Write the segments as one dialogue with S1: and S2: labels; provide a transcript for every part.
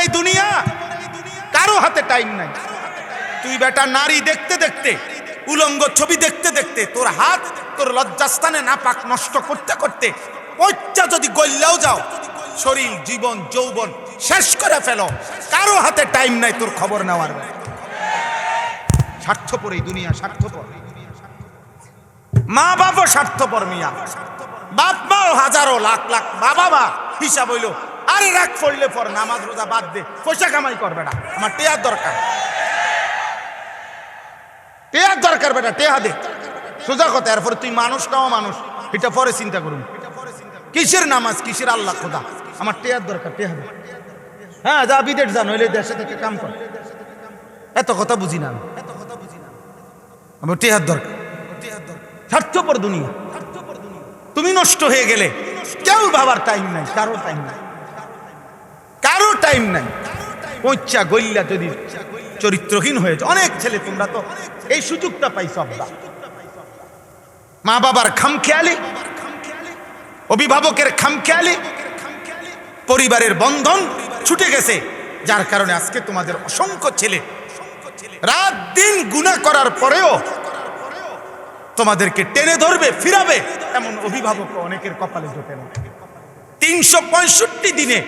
S1: এই দুনিয়া, কারো হাতে টাইম নাই। তুই বেটা নারী দেখতে দেখতে, উলঙ্গ ছবি দেখতে দেখতে তোর হাত তোর লজ্জাস্থানে নাপাক নষ্ট করতে করতে পয়চা যদি গল্লাও যাও, শরীর জীবন যৌবন শেষ করে ফেলো, কারো হাতে টাইম নাই তোর খবর নেওয়ার। স্বার্থপর এই দুনিয়া, স্বার্থপর। মা বাবা স্বার্থপর মিয়া, বাপ মাও হাজারো লাখ লাখ বাবা মা হিসাব হইল, আরে রাখ পড়লে পর নামাজ রোজা বাদ দে, পয়সা কামাই করবে না, আমার টেয়ার দরকার, টেয়ার দরকার বেটা, টেয়া দে, সোজা কথা। এরপরে তুই মানুষটাও মানুষ, এটা পরে চিন্তা করুন। কিসের নামাজ, কিসের আল্লাহ খোদা, আমার টেয়ার দরকার, টেয়া দে। হ্যাঁ যা বিদেশ যা, নইলে দেশে থেকে কাম কর, এত কথা বুঝি না আমার, টেয়ার দরকার। স্বার্থপর দুনিয়া, তুমি নষ্ট হয়ে গেলে কেউ ভাবার টাইম নাই, কারো টাইম নাই, কারো টাইম নাই। পয়চা গল্লা যদি চরিত্রহীন হয়েছে, অনেক ছেলে তোমরা তো এই সুযোগটা পাইছ, মা বাবার খামখেয়ালি, অভিভাবকের খামখেয়ালি, পরিবারের বন্ধন ছুটে গেছে, যার কারণে আজকে তোমাদের অসংখ্য ছেলে রাত দিন গুনাহ করার পরেও তোমাদেরকে টেনে ধরবে, ফিরাবে, এমন অভিভাবক অনেকের কপালে জোটে না। 365 দিনে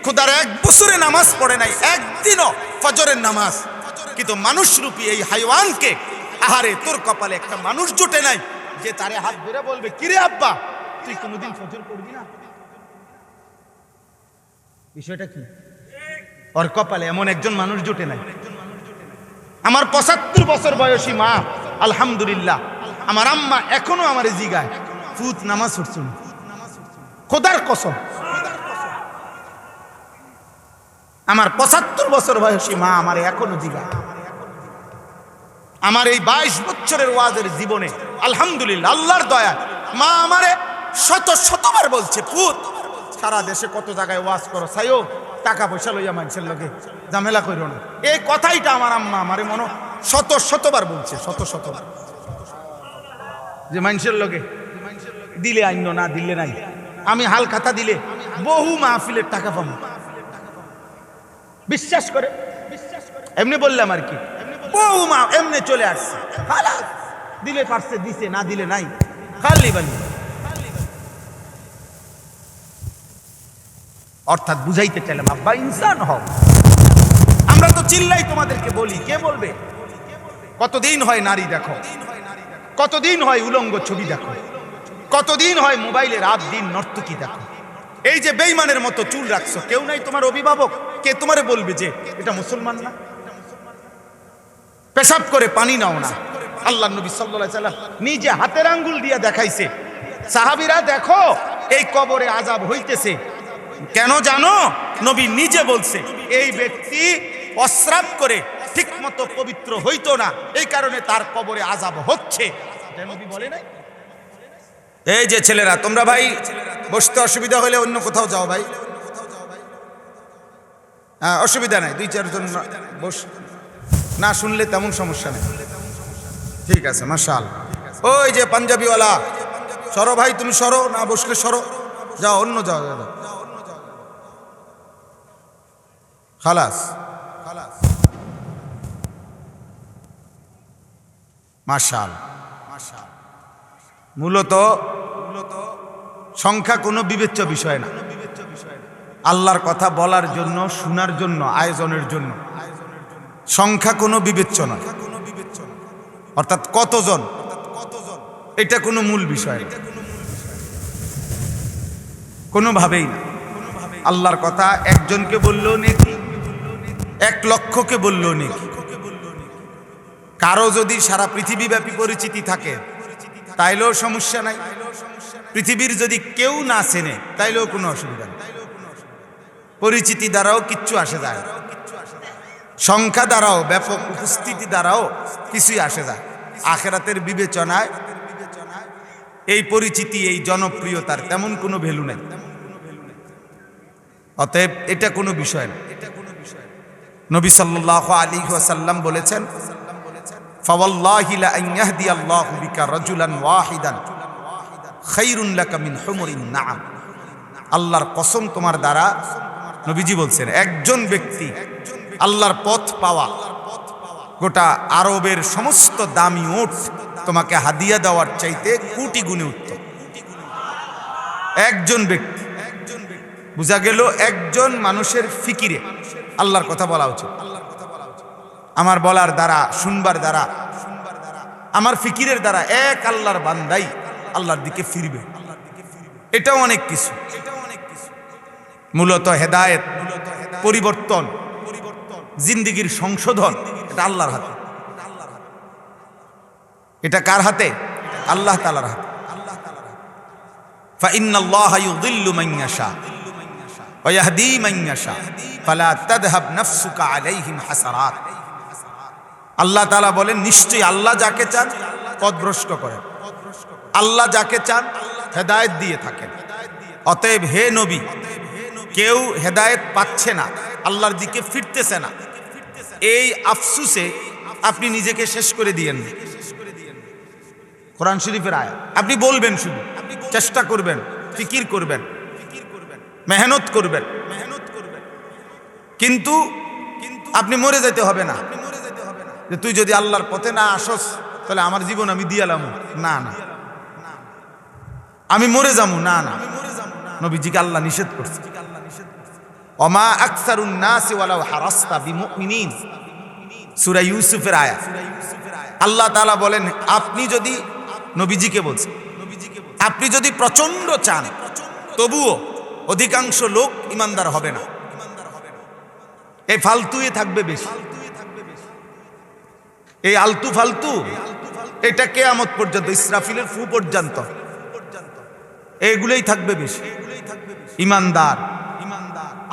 S1: খোদার এক বছরে নামাজ পড়ে নাই একদিনও ফজরের নামাজ, কিন্তু মানুষরূপী এই হাইওয়ানকে, আহারে তোর কপালে একটা মানুষ জোটে নাই যে তারে হাত ধরে বলবে, কিরে আব্বা তুই কোনোদিন ফজর পড়বি না? বিষয়টা কি? ওর কপালে এমন একজন মানুষ জোটে নাই। আমার 75 বছর বয়সী মা, আলহামদুলিল্লাহ, আমার আম্মা এখনো আমার জিগায়, ফুত নামাজ পড়ছুন, খোদার কসম। আমার 75 বছর বয়সী মা আমার এখনো জিগায়। আমার এই 22 বছরের ওয়াজের জীবনে আলহামদুলিল্লাহ আল্লাহর দয়া, মা আমারে শতবার বলছে, পুত সারা দেশে কত জায়গায় ওয়াজ করো, সাইও টাকা পয়সা লইয়া মানুষের লগে ঝামেলা করিও না। এই কথাইটা আমার আম্মা আমারে মনে শতবার বলছে, শতবার, যে মানুষের লগে দিলে আইন না দিলে নাই, আমি হাল খাতা দিলে বহু মাহফিলের টাকা পাবো। বিশ্বাস করে এমনি বললাম আর কি, বহু মা এমনি চলে আসছে, দিলে পারছে দিছে, না দিলে নাই, খালি বালি। অর্থাৎ বুঝাইতে চাইলাম, আব্বা ইনসান হও। আমরা তো চিল্লাই তোমাদেরকে বলি, কে বলবে? কতদিন হয় নারী দেখো, কতদিন হয় উলঙ্গ ছবি দেখো, কতদিন হয় মোবাইলে রাত দিন নর্তকী দেখো। এই যে বেঈমানের মতো চুল রাখছো, কেউ নাই তোমার অভিভাবক, কে তোমারে বলবে যে এটা মুসলমান না? পেশাব করে পানি নাও না, আল্লাহ নবী সাল্লাল্লাহু আলাইহি সাল্লাম নিজে হাতের আঙ্গুল দিয়া দেখাইছে, সাহাবীরা দেখো এই কবরে আযাব হইতেছে। কেন জানো? নবী নিজে বলছে, এই ব্যক্তি প্রস্রাব করে ঠিক মতো পবিত্র হইতো না, এই কারণে তার কবরে আযাব হচ্ছে। নবী বলে নাই? এই যে ছেলেরা, তোমরা ভাই বসতে অসুবিধা হলে অন্য কোথাও যাও ভাই, হ্যাঁ অসুবিধা নাই, 2-4 জন বস, না শুনলে তেমন সমস্যা নেই, ঠিক আছে মাশাআল্লাহ। ওই যে পাঞ্জাবিওয়ালা, সরো ভাই, তুমি সরো, না বসলে সরো, যাও অন্য যাও, খালাস। মাশাআল্লাহ। মূলত সংখ্যা কোনো বিবেচ্য বিষয় না, আল্লাহর কথা বলার জন্য, শোনার জন্য, আয়োজনের জন্য সংখ্যা কোনো বিবেচ্য নয়। অর্থাৎ কতজন, এটা কোনো মূল বিষয় না, কোনোভাবেই না। আল্লাহর কথা একজনকে বললেও নেকি, 1 লক্ষকে বললেও নেকি। কারো যদি সারা পৃথিবীব্যাপী পরিচিতি থাকে তাইলেও সমস্যা নাই, পৃথিবীর যদি কেউ না চেনে তাইলেও কোনো অসুবিধা নেই। পরিচিতি দ্বারাও কিচ্ছু আসে যায়, সংখ্যা দ্বারাও, ব্যাপক উপস্থিতি দ্বারাও কিছুই আসে যায়। আখিরাতের বিবেচনায় এই পরিচিতি, এই জনপ্রিয়তার তেমন কোনো ভ্যালু নেই। অতএব এটা কোনো বিষয় না। নবী সাল্লাল্লাহু আলাইহি ওয়াসাল্লাম বলেছেন, ফাওয়াল্লাহি লা আন ইয়াহদিয়াল্লাহু বিকা রাজুলান ওয়াহিদান খায়রুন লাকা মিন হুমুরিন নাআম। আল্লাহর কসম, তোমার দ্বারা নবীজি বলছেন একজন ব্যক্তি আল্লাহর পথ পাওয়া গোটা আরবের সমস্ত দামি ওট তোমাকে হাদিয়া দেওয়ার চাইতে কোটি গুণে উত্তম। একজন ব্যক্তি, বোঝা গেল একজন মানুষের ফিকিরে আল্লাহর কথা বলা উচিত। আমার বলার দ্বারা, শুনবার দ্বারা, আমার ফিকিরের দ্বারা এক আল্লাহর বান্দাই আল্লাহর দিকে ফিরবে। এটাও অনেক কিছু। মূলত হেদায়েত, পরিবর্তন, জিন্দেগির সংশোধন এটা আল্লাহর হাতে। এটা কার হাতে? আল্লাহ তাআলার হাতে। ফাইন্নাল্লাহা ইউযিল্লু মান ইয়াশা ওয়া ইয়াহদি মান ইয়াশা ফালা তাযহাব নাফসুকা আলাইহিম হাসারাত। আল্লাহ তাআলা বলেন নিশ্চয়ই আল্লাহ যাকে চান পথভ্রষ্ট করেন, আল্লাহ যাকে চান হেদায়েত দিয়ে থাকেন। অতএব হে নবী, কেউ হেদায়েত পাচ্ছে না, আল্লাহর দিকে ফিরতেছে না, এই আফসুসে আপনি নিজেকে শেষ করে দিয়েন। কোরআন শরীফের আয়াত। আপনি বলবেন, শুধু চেষ্টা করবেন, ফিকির করবেন, মেহনত করবেন, কিন্তু আপনি মরে যেতে হবে না যে তুই যদি আল্লাহর পথে না আসস তাহলে আমার জীবন আমি দিয়ালাম। না না, আমি মরে যাবো। না না, নবীজিকে আল্লাহ নিষেধ করছে। ওমা আকসারুন নাসি ওয়ালাউ হারাসতা বিমুমিনিন, সূরা ইউসুফের আয়াত। আল্লাহ তাআলা বলেন আপনি যদি, নবীজিকে বলছেন, আপনি যদি প্রচন্ড চান তবুও অধিকাংশ লোক ইমানদার হবে না। এই ফালতুই থাকবে বেশি, এই আলতু ফালতু, এটা কিয়ামত পর্যন্ত, ইসরাফিলের ফু পর্যন্ত এগুলোই থাকবে বেশি। ইমানদার,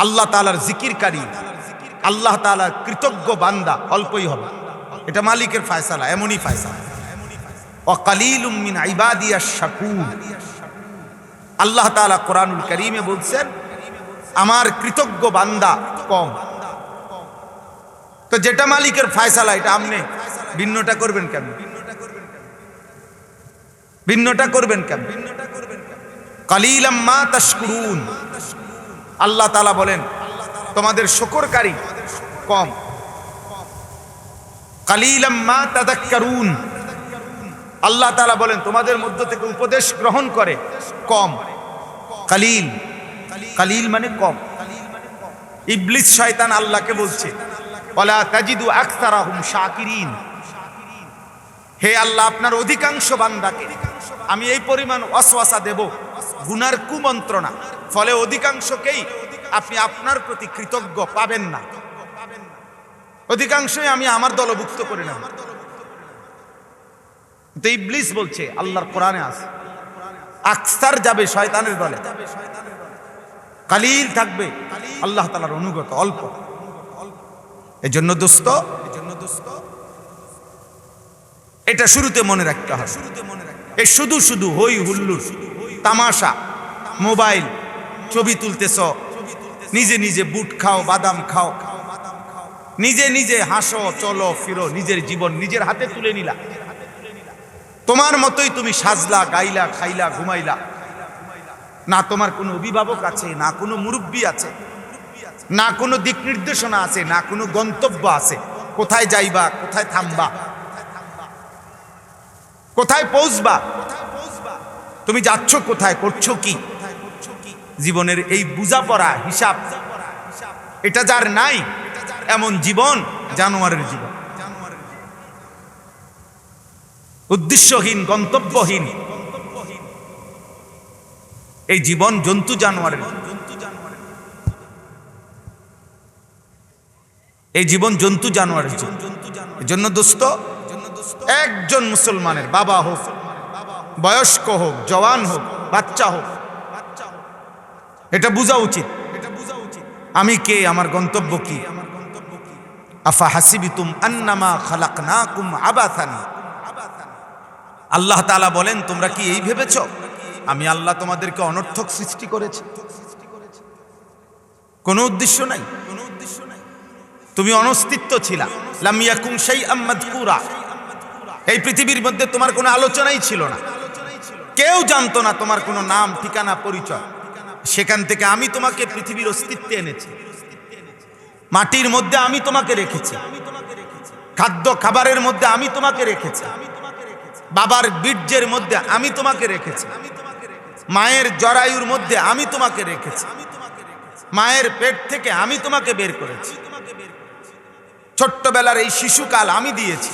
S1: আল্লাহ তাআলার জিকিরকারী, আল্লাহ তাআলার কৃতজ্ঞ বান্দা অল্পই হবে। এটা মালিকের ফয়সালা, এমনই ফয়সালা। ওয়া কালিলুম মিন ইবাদিয়াশ শাকুর। আল্লাহ তাআলা কোরআনুল কারীমে বলছেন আমার কৃতজ্ঞ বান্দা কম। তো যেটা মালিকের ফয়সালা এটা আপনি ভিন্নটা করবেন কেন? ভিন্নটা করবেন কেন? কালিলাম মা তাশকুরুন। আল্লাহ তাআলা বলেন তোমাদের শুকরকারী কম। কালিলাম মা তাযাক্কারুন। আল্লাহ তাআলা বলেন তোমাদের মধ্য থেকে উপদেশ গ্রহণ করে কম। কালিল, কালিল মানে কম। ইবলিস শয়তান আল্লাহকে বলছে ওয়ালা তাজিদু আকসারাহুম শাকিরিন। হে আল্লাহ, আপনার অধিকাংশ বান্দাকে আমি এই পরিমাণ ওয়াসওয়াসা দেব, গুনার কুমন্ত্রণা, ফলে অধিকাংশকেই আপনি আপনার প্রতি কৃতজ্ঞ পাবেন না। অধিকাংশই আমি আমার দলভুক্ত করে নেব। তো ইবলিস বলছে, আল্লাহর কোরআনে আছে আকসার যাবে শয়তানের দলে, কালিল থাকবে আল্লাহ তাআলার অনুগত অল্প। এজন্য দোস্ত, এটা শুরুতে মনে রাখতে হবে। এই শুধু শুধু হই হুল্লোড়, তামাশা, মোবাইল, ছবি তুলতেছ, নিজে নিজে বুট খাও, বাদাম খাও, নিজে নিজে হাসো, চলো ফিরো, নিজের জীবন নিজের হাতে তুলে নিলা, তোমার মতোই তুমি সাজলা, গাইলা, খাইলা, ঘুমাইলা। না তোমার কোনো অভিভাবক আছে, না কোনো মুরব্বী আছে, না কোনো দিক নির্দেশনা আছে, না কোনো গন্তব্য আছে। কোথায় যাইবা, কোথায় থামবা, কোথায় পৌঁছবা, তুমি যাচ্ছ কোথায়, করছো কি, জীবনের এই বুঝাপড়া হিসাব এটা যার নাই, এমন জীবন জানোয়ারের জীবন। উদ্দেশ্যহীন, গন্তব্যহীন এই জীবন জন্তু জানোয়ারের, এই জীবন জন্তু জানোয়ারের জীবন। এজন্য দোস্ত, একজন মুসলমানের বাবা হোক, বয়স্ক হোক, জওয়ান হোক, বাচ্চা হোক, এটা বোঝা উচিত আমি কে, আমার গন্তব্য কি। আফা হাসিবিতুম আন্নামা খালাকনাকুম আবাথান। আল্লাহ তাআলা বলেন তোমরা কি এই ভেবেছো আমি আল্লাহ তোমাদেরকে অনর্থক সৃষ্টি করেছি? কোনো উদ্দেশ্য নাই, তুমি অনস্তিত্ব ছিলা। লাম ইয়াকুম শাইআম মাযকুরা। এই পৃথিবীর মধ্যে তোমার কোনো আলোচনাই ছিল না, কেউ জানতো না তোমার কোনো নাম, ঠিকানা, পরিচয়। সেখান থেকে আমি তোমাকে পৃথিবীর অস্তিত্বে এনেছি। মাটির মধ্যে আমি তোমাকে রেখেছি, খাদ্য খাবারের মধ্যে আমি তোমাকে রেখেছি, বাবার বীর্যের মধ্যে আমি তোমাকে রেখেছি, মায়ের জরায়ুর মধ্যে আমি তোমাকে রেখেছি, মায়ের পেট থেকে আমি তোমাকে বের করেছি। ছোট্টবেলার এই শিশুকাল আমি দিয়েছি,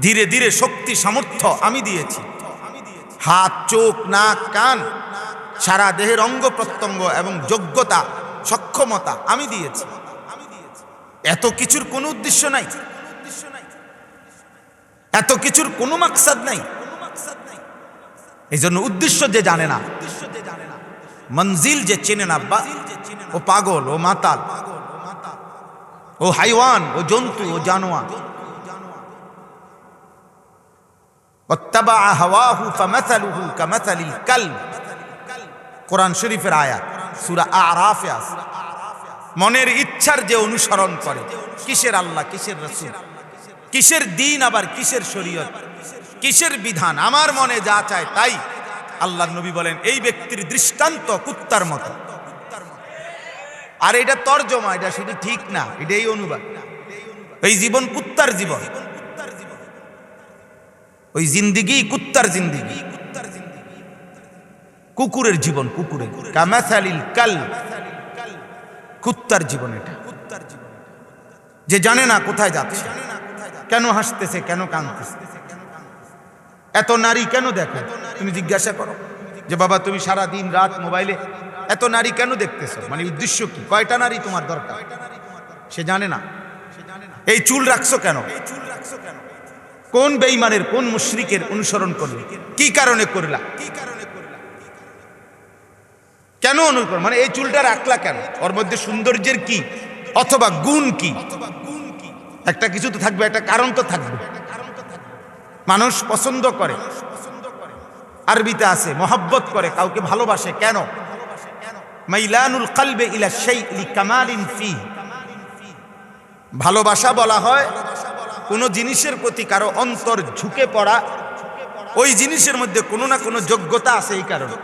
S1: ধীরে ধীরে শক্তি সামর্থ্য আমি দিয়েছি, হাত চোখ নাক কান সারা দেহের অঙ্গ প্রত্যঙ্গ এবং যোগ্যতা সক্ষমতা আমি দিয়েছি। এত কিছুর কোনো উদ্দেশ্য নাই, এত কিছুর কোনো মাকসাদ নাই। এই জন্য উদ্দেশ্য যে জানে না, মঞ্জিল যে চেনে না, আব্বা ও পাগল, ও মাতাল, ও হাইওয়ান, ও জন্তু, ও জানোয়ার। ওয়াত্তাবা হাওয়াহু ফামাসালুহু কামাসালিল কালব, কোরআন শরীফের আয়াত, সূরা আরাফে আছে। মনের ইচ্ছার যে অনুসরণ করে, কিসের আল্লাহ, কিসের রাসূল, কিসের দিন, আবার কিসের শরীয়ত, কিসের বিধান, আমার মনে যা চায় তাই। আল্লাহর নবী বলেন এই ব্যক্তির দৃষ্টান্ত কুত্তার মতো। আর এটা তরজমা, এটা শুধু ঠিক না, এটাই অনুবাদ। এই জীবন কুত্তার জীবন, ওই জিন্দিগি কুত্তার জিন্দিগি, কুকুরের জীবন, কুকুরের কামাসালিল কালব, কুত্তার জীবন এটা। যে জানে না কোথায় যাচ্ছে, কেন হাসতেছে, কেন কাঁদতেছে, এত নারী কেন দেখো, তুমি জিজ্ঞাসা করো যে বাবা তুমি সারা দিন রাত মোবাইলে এত নারী কেন দেখতেছো, মানে উদ্দেশ্য কি, কয়টা নারী তোমার দরকার, সে জানে না। এই চুল রাখছো কেন, কোন বেঈমানের, কোন মুশরিকের অনুসরণ করলে, কি কারণে করলা, কেন অনুকরণ, মানে এই চুলটা রাখলা কেন, ওর মধ্যে সৌন্দর্যের কি অথবা গুণ কি, একটা কিছু তো থাকবে, একটা কারণ তো থাকবে। মানুষ পছন্দ করে, আরবিতে আছে মহব্বত করে, কাউকে ভালোবাসে কেন, মাইলানুল কলবে ইলা শাইই লিকামালিন ফি, ভালোবাসা বলা হয় কোন জিনিসের প্রতি কারো অন্তর ঝুঁকে পড়া, ওই জিনিসের মধ্যে কোনো না কোনো যোগ্যতা আছে, এই কারণে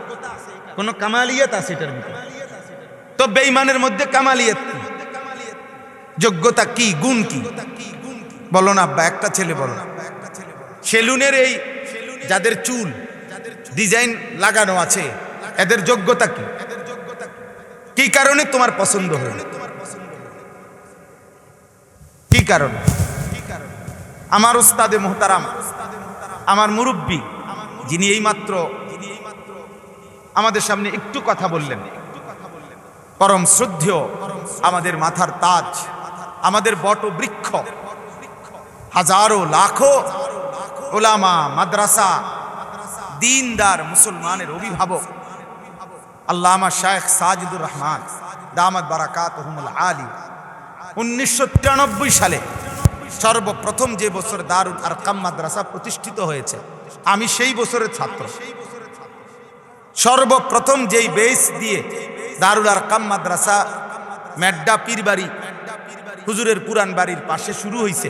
S1: কোনো কামালিয়াত আছে এটার ভিতরে। তো বেঈমানের মধ্যে কামালিয়াত কি, যোগ্যতা কি, গুণ কি, বলো না আব্বা, একটা ছেলে বলো। সেলুনের এই যাদের চুল ডিজাইন লাগানো আছে, এদের যোগ্যতা কি, কি কারণে তোমার পছন্দ হলো, কি কারণে? আমার উস্তাদে মুহতারাম, আমার মুরব্বী, যিনি এইমাত্র আমাদের সামনে একটু কথা বললেন, পরম শ্রদ্ধেয়, আমাদের মাথার তাজ, আমাদের বটবৃক্ষ, হাজারো লাখো ওলামা, মাদ্রাসা, দিনদার মুসলমানের অভিভাবক আল্লামা শায়েখ সাজিদুর রহমান দামাত বারাকাতুহুমুল আলী 1993 সালে সর্বপ্রথম যে বছর দারুল আরকাম মাদ্রাসা প্রতিষ্ঠিত হয়েছে, আমি সেই বছরের ছাত্র। সর্বপ্রথম যেই বেস দিয়ে দারুল আরকাম মাদ্রাসা মেড্ডা পীরবাড়ি হুজুরের পুরান বাড়ির পাশে শুরু হয়েছে,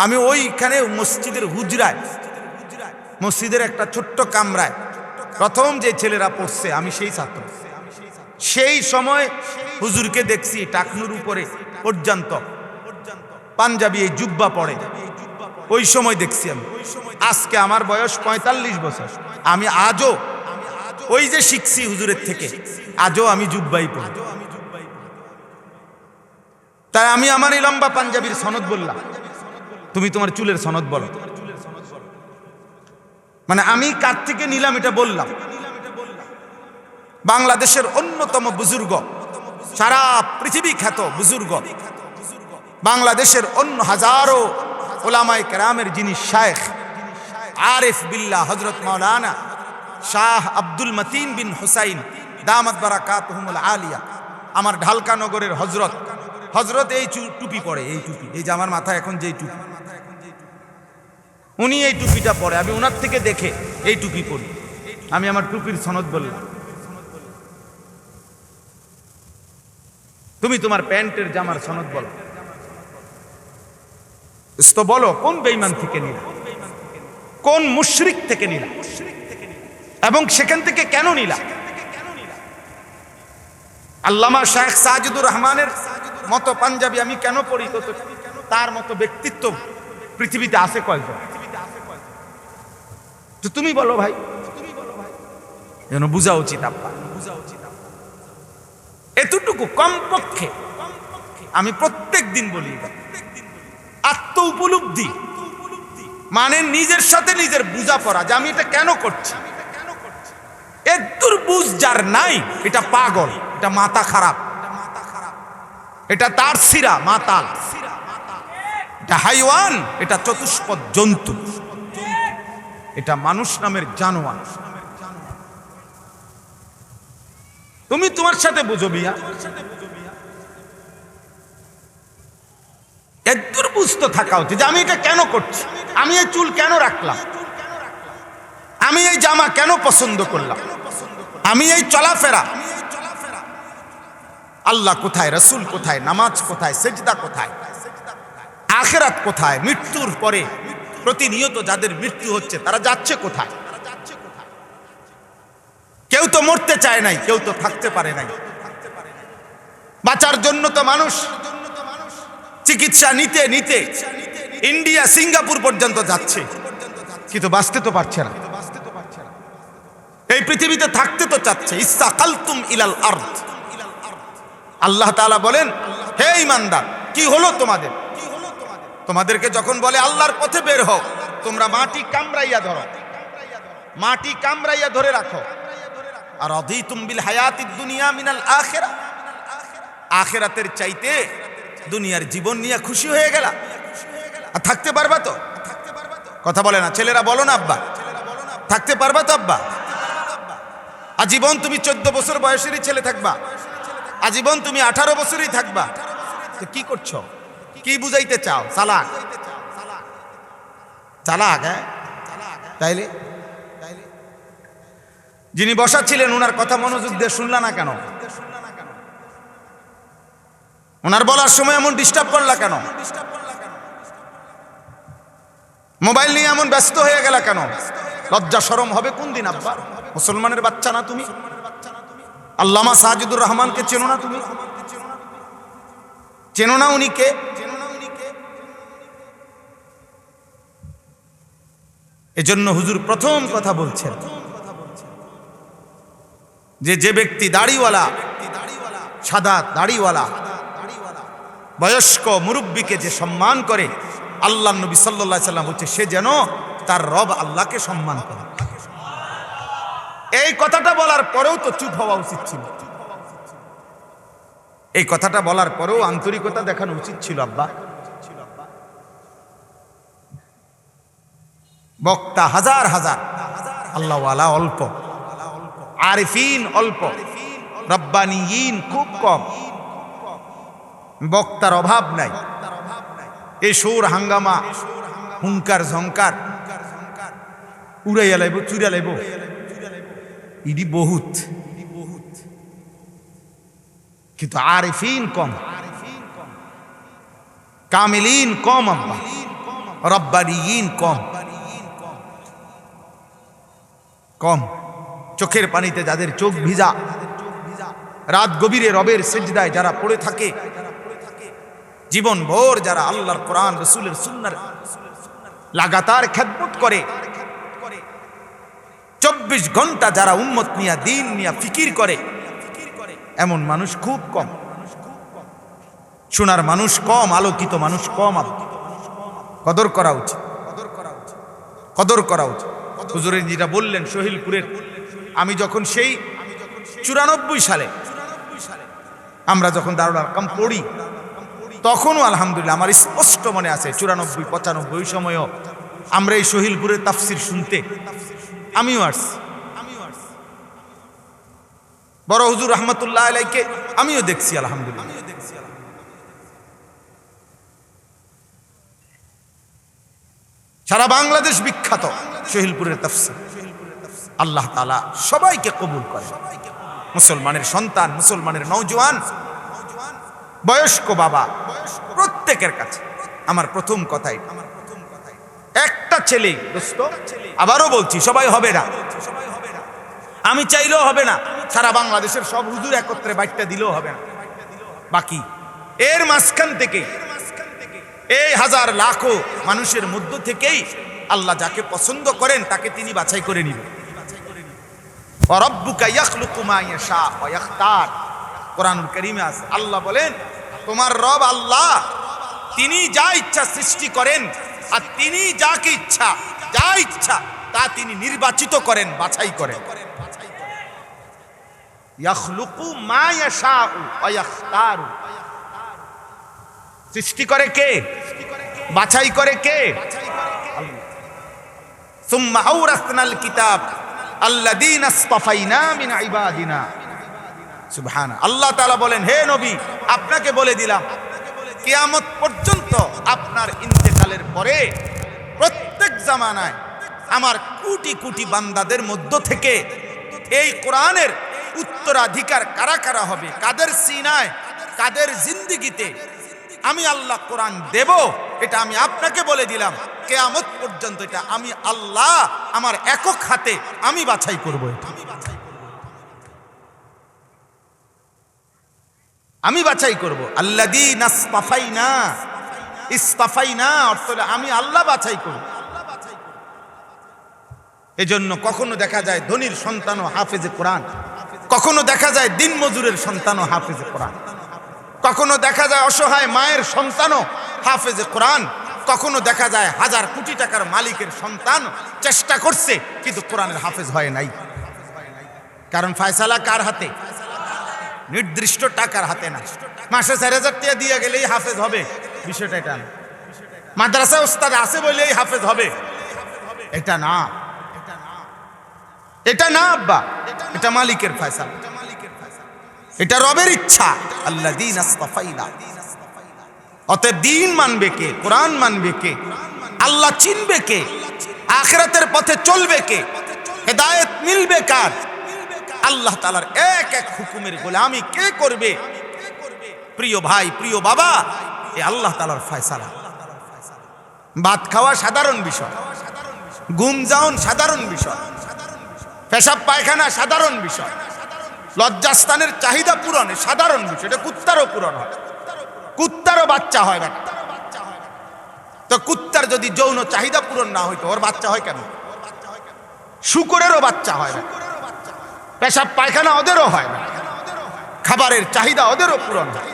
S1: আমি ওইখানে মসজিদের হুজরায়, মসজিদের একটা ছোট্ট কামরায় প্রথম যে ছেলেরা পড়ছে, আমি সেই ছাত্র। সেই সময় হুজুরকে দেখছি টাকনুর উপরে পর্যন্ত পাঞ্জাবি এই জুব্বা পড়ে, ওই সময় দেখছি আমি। আজকে আমার বয়স 45 বছর, আমি আজও ওই যে শিখছি হুজুরের থেকে, আজও আমি জুব্বাই পড়ি। তাই আমি আমার এই লম্বা পাঞ্জাবির সনদ বললাম, তুমি তোমার চুলের সনদ বলো। মানে আমি কার থেকে নিলাম এটা বললাম। বাংলাদেশের অন্যতম বুজুর্গ, সারা পৃথিবী খ্যাত বুজুর্গ, বাংলাদেশের অন্য হাজারো ওলামায়ে কেরামের যিনি শায়েখ, আরিফ বিল্লাহ হযরত মাওলানা শাহ আব্দুল মতিন বিন হুসাইন দামাত বারাকাতুহুমুল আলিয়া, আমার ঢালকা নগরের হযরত, হযরত এই টুপি পরে, এই টুপি, এই যে আমার মাথায় এখন যেই টুপি, উনি এই টুপিটা পরে, আমি ওনার থেকে দেখে এই টুপি পরি। আমি আমার টুপির সনদ বললাম। তুমি তোমার প্যান্টের জামার সনদ বলো, তো বলো কোন বেঈমান থেকে নিলা, কোন মুশরিক থেকে নিলা, এবং সেখান থেকে কেন নিলা, আল্লামা শেখ সাজিদুর রহমানের মতো পাঞ্জাবি আমি কেন পড়ি, তো তার মতো ব্যক্তিত্ব পৃথিবীতে আছে কয়জন? তো তুমি বলো ভাই, যেন বুঝা উচিত আব্বা, এতটুকু কমপক্ষে আমি প্রত্যেক দিন বলি, আত্ম উপলব্ধি মানে নিজের সাথে নিজের বোঝাপড়া যে আমি এটা কেন করছি। এর বুঝ যার নাই, এটা পাগল, এটা মাথা খারাপ, এটা তার সিরা মাতাল, এটা হাইওয়ান, এটা চতুষ্পদ জন্তু, এটা মানুষ নামের জানোয়ার। তুমি তোমার সাথে বুঝো বিয়া, এর বুঝতে থাকা উচিত যে আমি এটা কেন করছি, আমি এই চুল কেন রাখলাম, আমি এই জামা কেন পছন্দ করলাম, আমি এই চলাফেরা, আল্লাহ কোথায়, রসুল কোথায়, নামাজ কোথায়, সেজদা কোথায়, আখিরাত কোথায়, মৃত্যুর পরে প্রতিনিয়ত যাদের মৃত্যু হচ্ছে তারা যাচ্ছে কোথায়? কেউ তো মরতে চায় নাই, কেউ তো থাকতে পারে নাই। বাঁচার জন্য তো মানুষ চিকিৎসা নিতে নিতে ইন্ডিয়া, সিঙ্গাপুর পর্যন্ত যাচ্ছে, কিন্তু বাঁচতে তো পারছে না। এই পৃথিবীতে থাকতে তো চাচ্ছে। ইসসাকালতুম ইলাল আরদ, আল্লাহ তাআলা বলেন, হে ঈমানদার, কি হলো তোমাদের? তোমাদেরকে যখন বলে আল্লাহর পথে বের হও, তোমরা মাটি কামড়াইয়া ধরো, মাটি কামড়াইয়া ধরে রাখো। আর রাদিতুম বিল হায়াতিদ দুনিয়া মিনাল আখিরা, আখিরাতের চাইতে দুনিয়ার জীবন নিয়ে খুশি হয়ে গেলা, আর থাকতে পারবা তো? কথা বলে না ছেলেরা, বলো না আব্বা, থাকতে পারবা তো আব্বা? আজীবন তুমি 14 বছর বয়সেরই ছেলে থাকবা, আজীবন তুমি 18 বছরই থাকবা, তো কি করছো? কি বুঝাইতে চাও? চালাক, চালাক, হ্যাঁ? তাইলে যিনি বসা ছিলেন ওনার কথা মনোযোগ দিয়ে শুনলা না কেন? ওনার বলার সময় এমন ডিস্টার্ব করলা কেন? মোবাইল নিয়ে এমন ব্যস্ত হয়ে গেলা কেন? লজ্জা শরম হবে কোন দিন আব্বা? মুসলমানের বাচ্চা না তুমি? আল্লামা সাজিদুর রহমানকে চেনো না তুমি? চেনো না উনি কে? এজন্য হুজুর প্রথম কথা বলছেন যে যে ব্যক্তি দাড়িওয়ালা, সাদা দাড়িওয়ালা বয়স্ক মুরব্বীকে যে সম্মান করে, আল্লাহ নবী সাল্লাল্লাহু আলাইহি সাল্লাম বলছে সে যেন তার রব আল্লাহকে সম্মান করে। এই কথাটা বলার পরেও তো চুপ হওয়া উচিত ছিল। এই কথাটা বলার পরেও আন্তরিকতা দেখানো উচিত ছিল আব্বা। বক্তা হাজার হাজার, আল্লাহওয়ালা অল্প, আরিফিন অল্প, রব্বানিয়িন খুব কম। বক্তার অভাব নাই। এই সুর হাঙ্গামা, হুঙ্কার ঝঙ্কার উড়াইয়া লাইব, চুরা লাইব, ইডি বহুত, কিন্তু আরিফিন কম, কামিলিন কম আব্বা, রব্বানিয়িন কম কম। চোখের পানিতে যাদের চোখ ভিজা, রাত গভীরে রবের সিজদায় যারা পড়ে থাকে, জীবন ভোর যারা আল্লাহর কোরআন রাসূলের সুন্নাহর লাগাতার খেদমত করে, 24 ঘন্টা যারা উম্মত নিয়া, দিন নিয়া ফিকির করে, এমন মানুষ খুব কম। শোনার মানুষ কম, আলোকিত মানুষ কম। কদর করা উচিত, কদর করা উচিত। হুজুরের যেটা বললেন সহিলপুরের, আমি যখন সেই 94 সালে আমরা যখন দারুল আরকাম পড়ি, তখনও আলহামদুলিল্লাহ আমার স্পষ্ট মনে আছে 94, 95 ওই সময়ও আমরা এই সহিলপুরের তাফসির শুনতে আমিও আসছি। বড় হুজুর রহমতুল্লাহ আলাইকে আমিও দেখছি আলহামদুলিল্লাহ। সারা বাংলাদেশ বিখ্যাত সহিলপুরের তাফসির। আল্লাহ তাআলা সবাইকে কবুল করে। মুসলমানের সন্তান, মুসলমানের নওজোয়ান, বয়স্ক বাবা, প্রত্যেকের কাছে আমার প্রথম কথাই, একটা ছেলে দোস্ত, আবারও বলছি সবাই হবে না, আমি চাইলেও হবে না, সারা বাংলাদেশের সব হুজুর একত্রে বাইটটা দিলেও হবে না। বাকি এর মাঝখান থেকে এই হাজার লাখো মানুষের মধ্য থেকেই আল্লাহ যাকে পছন্দ করেন তাকে তিনি বাছাই করে নিবেন। রাব্বুকা ইয়াখলুকু মা ইয়াশা ওয়া ইয়াখতার, কোরআনুল কারীমে আছে, আল্লাহ বলেন তোমার রব আল্লাহ তিনি যা ইচ্ছা সৃষ্টি করেন, আর তিনি যাকে ইচ্ছা যা ইচ্ছা তা তিনি নির্বাচিত করেন, বাছাই করেন। ইয়াখলুকু মা ইয়াশা ওয়া ইয়াখতার, সৃষ্টি করে কে? বাছাই করে কে? সুম্মা আওরাসনাল কিতাব আল্লাযীনা ইসতাফাইনা মিন ইবাদিনা। সুবহানাল্লাহ। আল্লাহ তাআলা বলেন, হে নবী আপনাকে বলে দিলাম কিয়ামত পর্যন্ত আপনার ইন্তেকালের পরে প্রত্যেক জামানায় আমার কোটি কোটি বান্দাদের মধ্য থেকে এই কোরআনের উত্তরাধিকার কারা কারা হবে, কাদের সিনায় কাদের জিন্দেগিতে আমি আল্লাহ কোরআন দেব, এটা আমি আপনাকে বলে দিলাম। কিয়ামত পর্যন্ত এটা আমি আল্লাহ আমার একক হাতে আমি বাছাই করব, আমি বাছাই করব। আল্লাযীনা ইসতাফাইনা, ইসতাফাইনা অর্থ হলো আমি আল্লাহ বাছাই করব। এজন্য কখনো দেখা যায় ধনীর সন্তানও হাফেজে কোরআন, কখনো দেখা যায় দিনমজুরের সন্তানও হাফেজে কোরআন, কখনো দেখা যায় অসহায় মায়ের সন্তানও হাফেজে কোরআন, কখনো দেখা যায় হাজার কোটি টাকার মালিকের সন্তান চেষ্টা করছে কিন্তু কোরআনের হাফেজ হয় নাই। কারণ ফয়সালা কার হাতে? নির্দিষ্ট টাকার হাতে না। মাসে 4000 টাকা দিয়ে গেলেই হাফেজ হবে, বিষয়টা এটা না। মাদ্রাসায় ওস্তাদ আছে বলেই হাফেজ হবে, এটা না, এটা না আব্বা, এটা মালিকের ফয়সালা, এটা রবের ইচ্ছা। আল্লাযীনা ইসতাফাইনা, অতএব দ্বীন মানবে কে? কোরআন মানবে কে? আল্লাহ চিনবে কে? আখিরাতের পথে চলবে কে? হেদায়েত মিলবে কার? আল্লাহ তাআলার এক এক হুকুমের গোলামি কে করবে? প্রিয় ভাই, প্রিয় বাবা, এই আল্লাহ তাআলার ফয়সালা। ভাত খাওয়া সাধারণ বিষয়, ঘুম যাওন সাধারণ বিষয়, পেশাব পায়খানা সাধারণ বিষয়, লজ্জাস্থানের চাহিদা পূরণে সাধারণ বিষয়। এটা কুত্তারও পূরণ হয়, কুত্তারও বাচ্চা হয়। তো কুত্তার যদি যৌন চাহিদা পূরণ না হইতো ওর বাচ্চা হয় কেন? শুকরেরও বাচ্চা হয় না, পেশাব পায়খানা ওদেরও হয় না, খাবারের চাহিদা ওদেরও পূরণ হয়,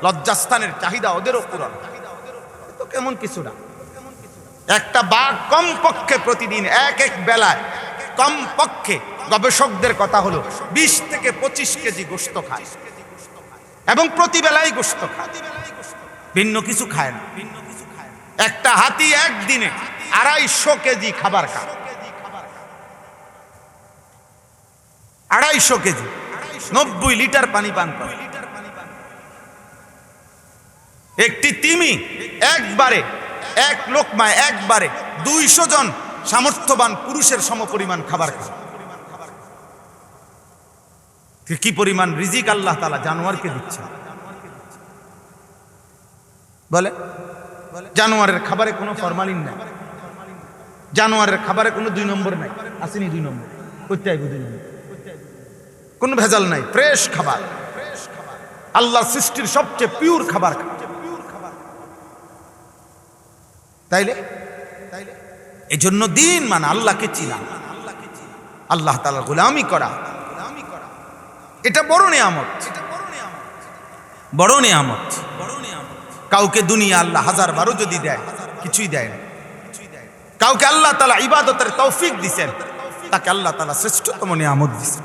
S1: লজ্জাস্থানের চাহিদা ওদেরও পূরণ হয়। তো কেমন কিছু না। একটা বাঘ কমপক্ষে প্রতিদিন এক এক বেলায় কমপক্ষে গবেষকদের কথা হলো 20 থেকে 25 কেজি গোশত খায়, এবং প্রতি বেলায় গোশত খায়, ভিন্ন কিছু খায় না। একটা হাতি একদিনে 250 কেজি খাবার খায়, 250 কেজি, 90 লিটার পানি পান করে। একটি তিমি একবারে এক লোকমায় একবারে 200 জন সামর্থ্যবান পুরুষের সমপরিমাণ খাবার খায়। কি পরিমাণ রিজিক আল্লাহ তাআলা জানোয়ারকে দিচ্ছে। বলে জানোয়ারের খাবারে কোনো ফরমালিন নাই, জানোয়ারের খাবারে কোনো 2 নম্বর নাই, আসেনি 2 নম্বর, করতে আইব 2 নম্বর, কোনো ভেজাল নাই, ফ্রেশ খাবার, আল্লাহ সৃষ্টির সবচেয়ে পিওর খাবার। তাইলে এই জন্য দিন মানে আল্লাহকে চিনা, আল্লাহ তাআলার গোলামি করা, এটা বড় নিয়ামত, বড় নিয়ামত। কাউকে দুনিয়া আল্লাহ 1000 যদি দেয় কিছুই দেয় না। কাউকে আল্লাহ তাআলা ইবাদতের তৌফিক দিবেন, তাকে আল্লাহ তাআলা শ্রেষ্ঠতম নিয়ামত দিবেন।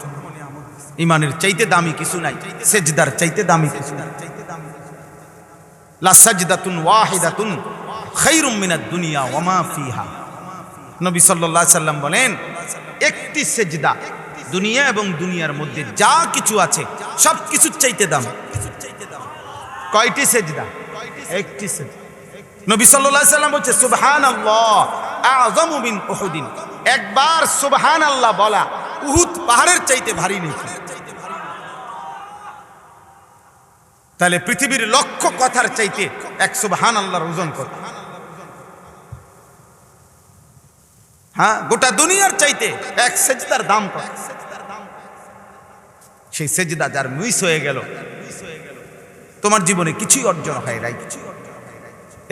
S1: ইমানের চাইতে দামি কিছু নাই, সেজদার চাইতে দামি কিছু নাই। লা সাজদাতুন ওয়াহিদাতুন খায়রুম মিনাদ দুনিয়া ওয়া মা ফিহা। নবী সাল্লাল্লাহু আলাইহি সাল্লাম বলেন, একটি সেজদা দুনিয়া এবং দুনিয়ার মধ্যে যা কিছু আছে সব কিছুর চাইতে দামি। কয়টি সেজদা? একটি সেজদা। নবী সাল্লাল্লাহু আলাইহি সাল্লাম বলছে, সুবহানাল্লাহ আযমু মিন উহুদিন। একবার সুবহানাল্লাহ বলা উহুদ পাহাড়ের চাইতে ভারী নেই। তাহলে পৃথিবীর লক্ষ কথার চাইতে এক সুবহানাল্লাহর ওজন কত? হ্যাঁ, গোটা দুনিয়ার চাইতে এক সেজদার দাম কত? সেই সেজদা যার মিস হয়ে গেল, তোমার জীবনে কিছুই অর্জন হয় নাই।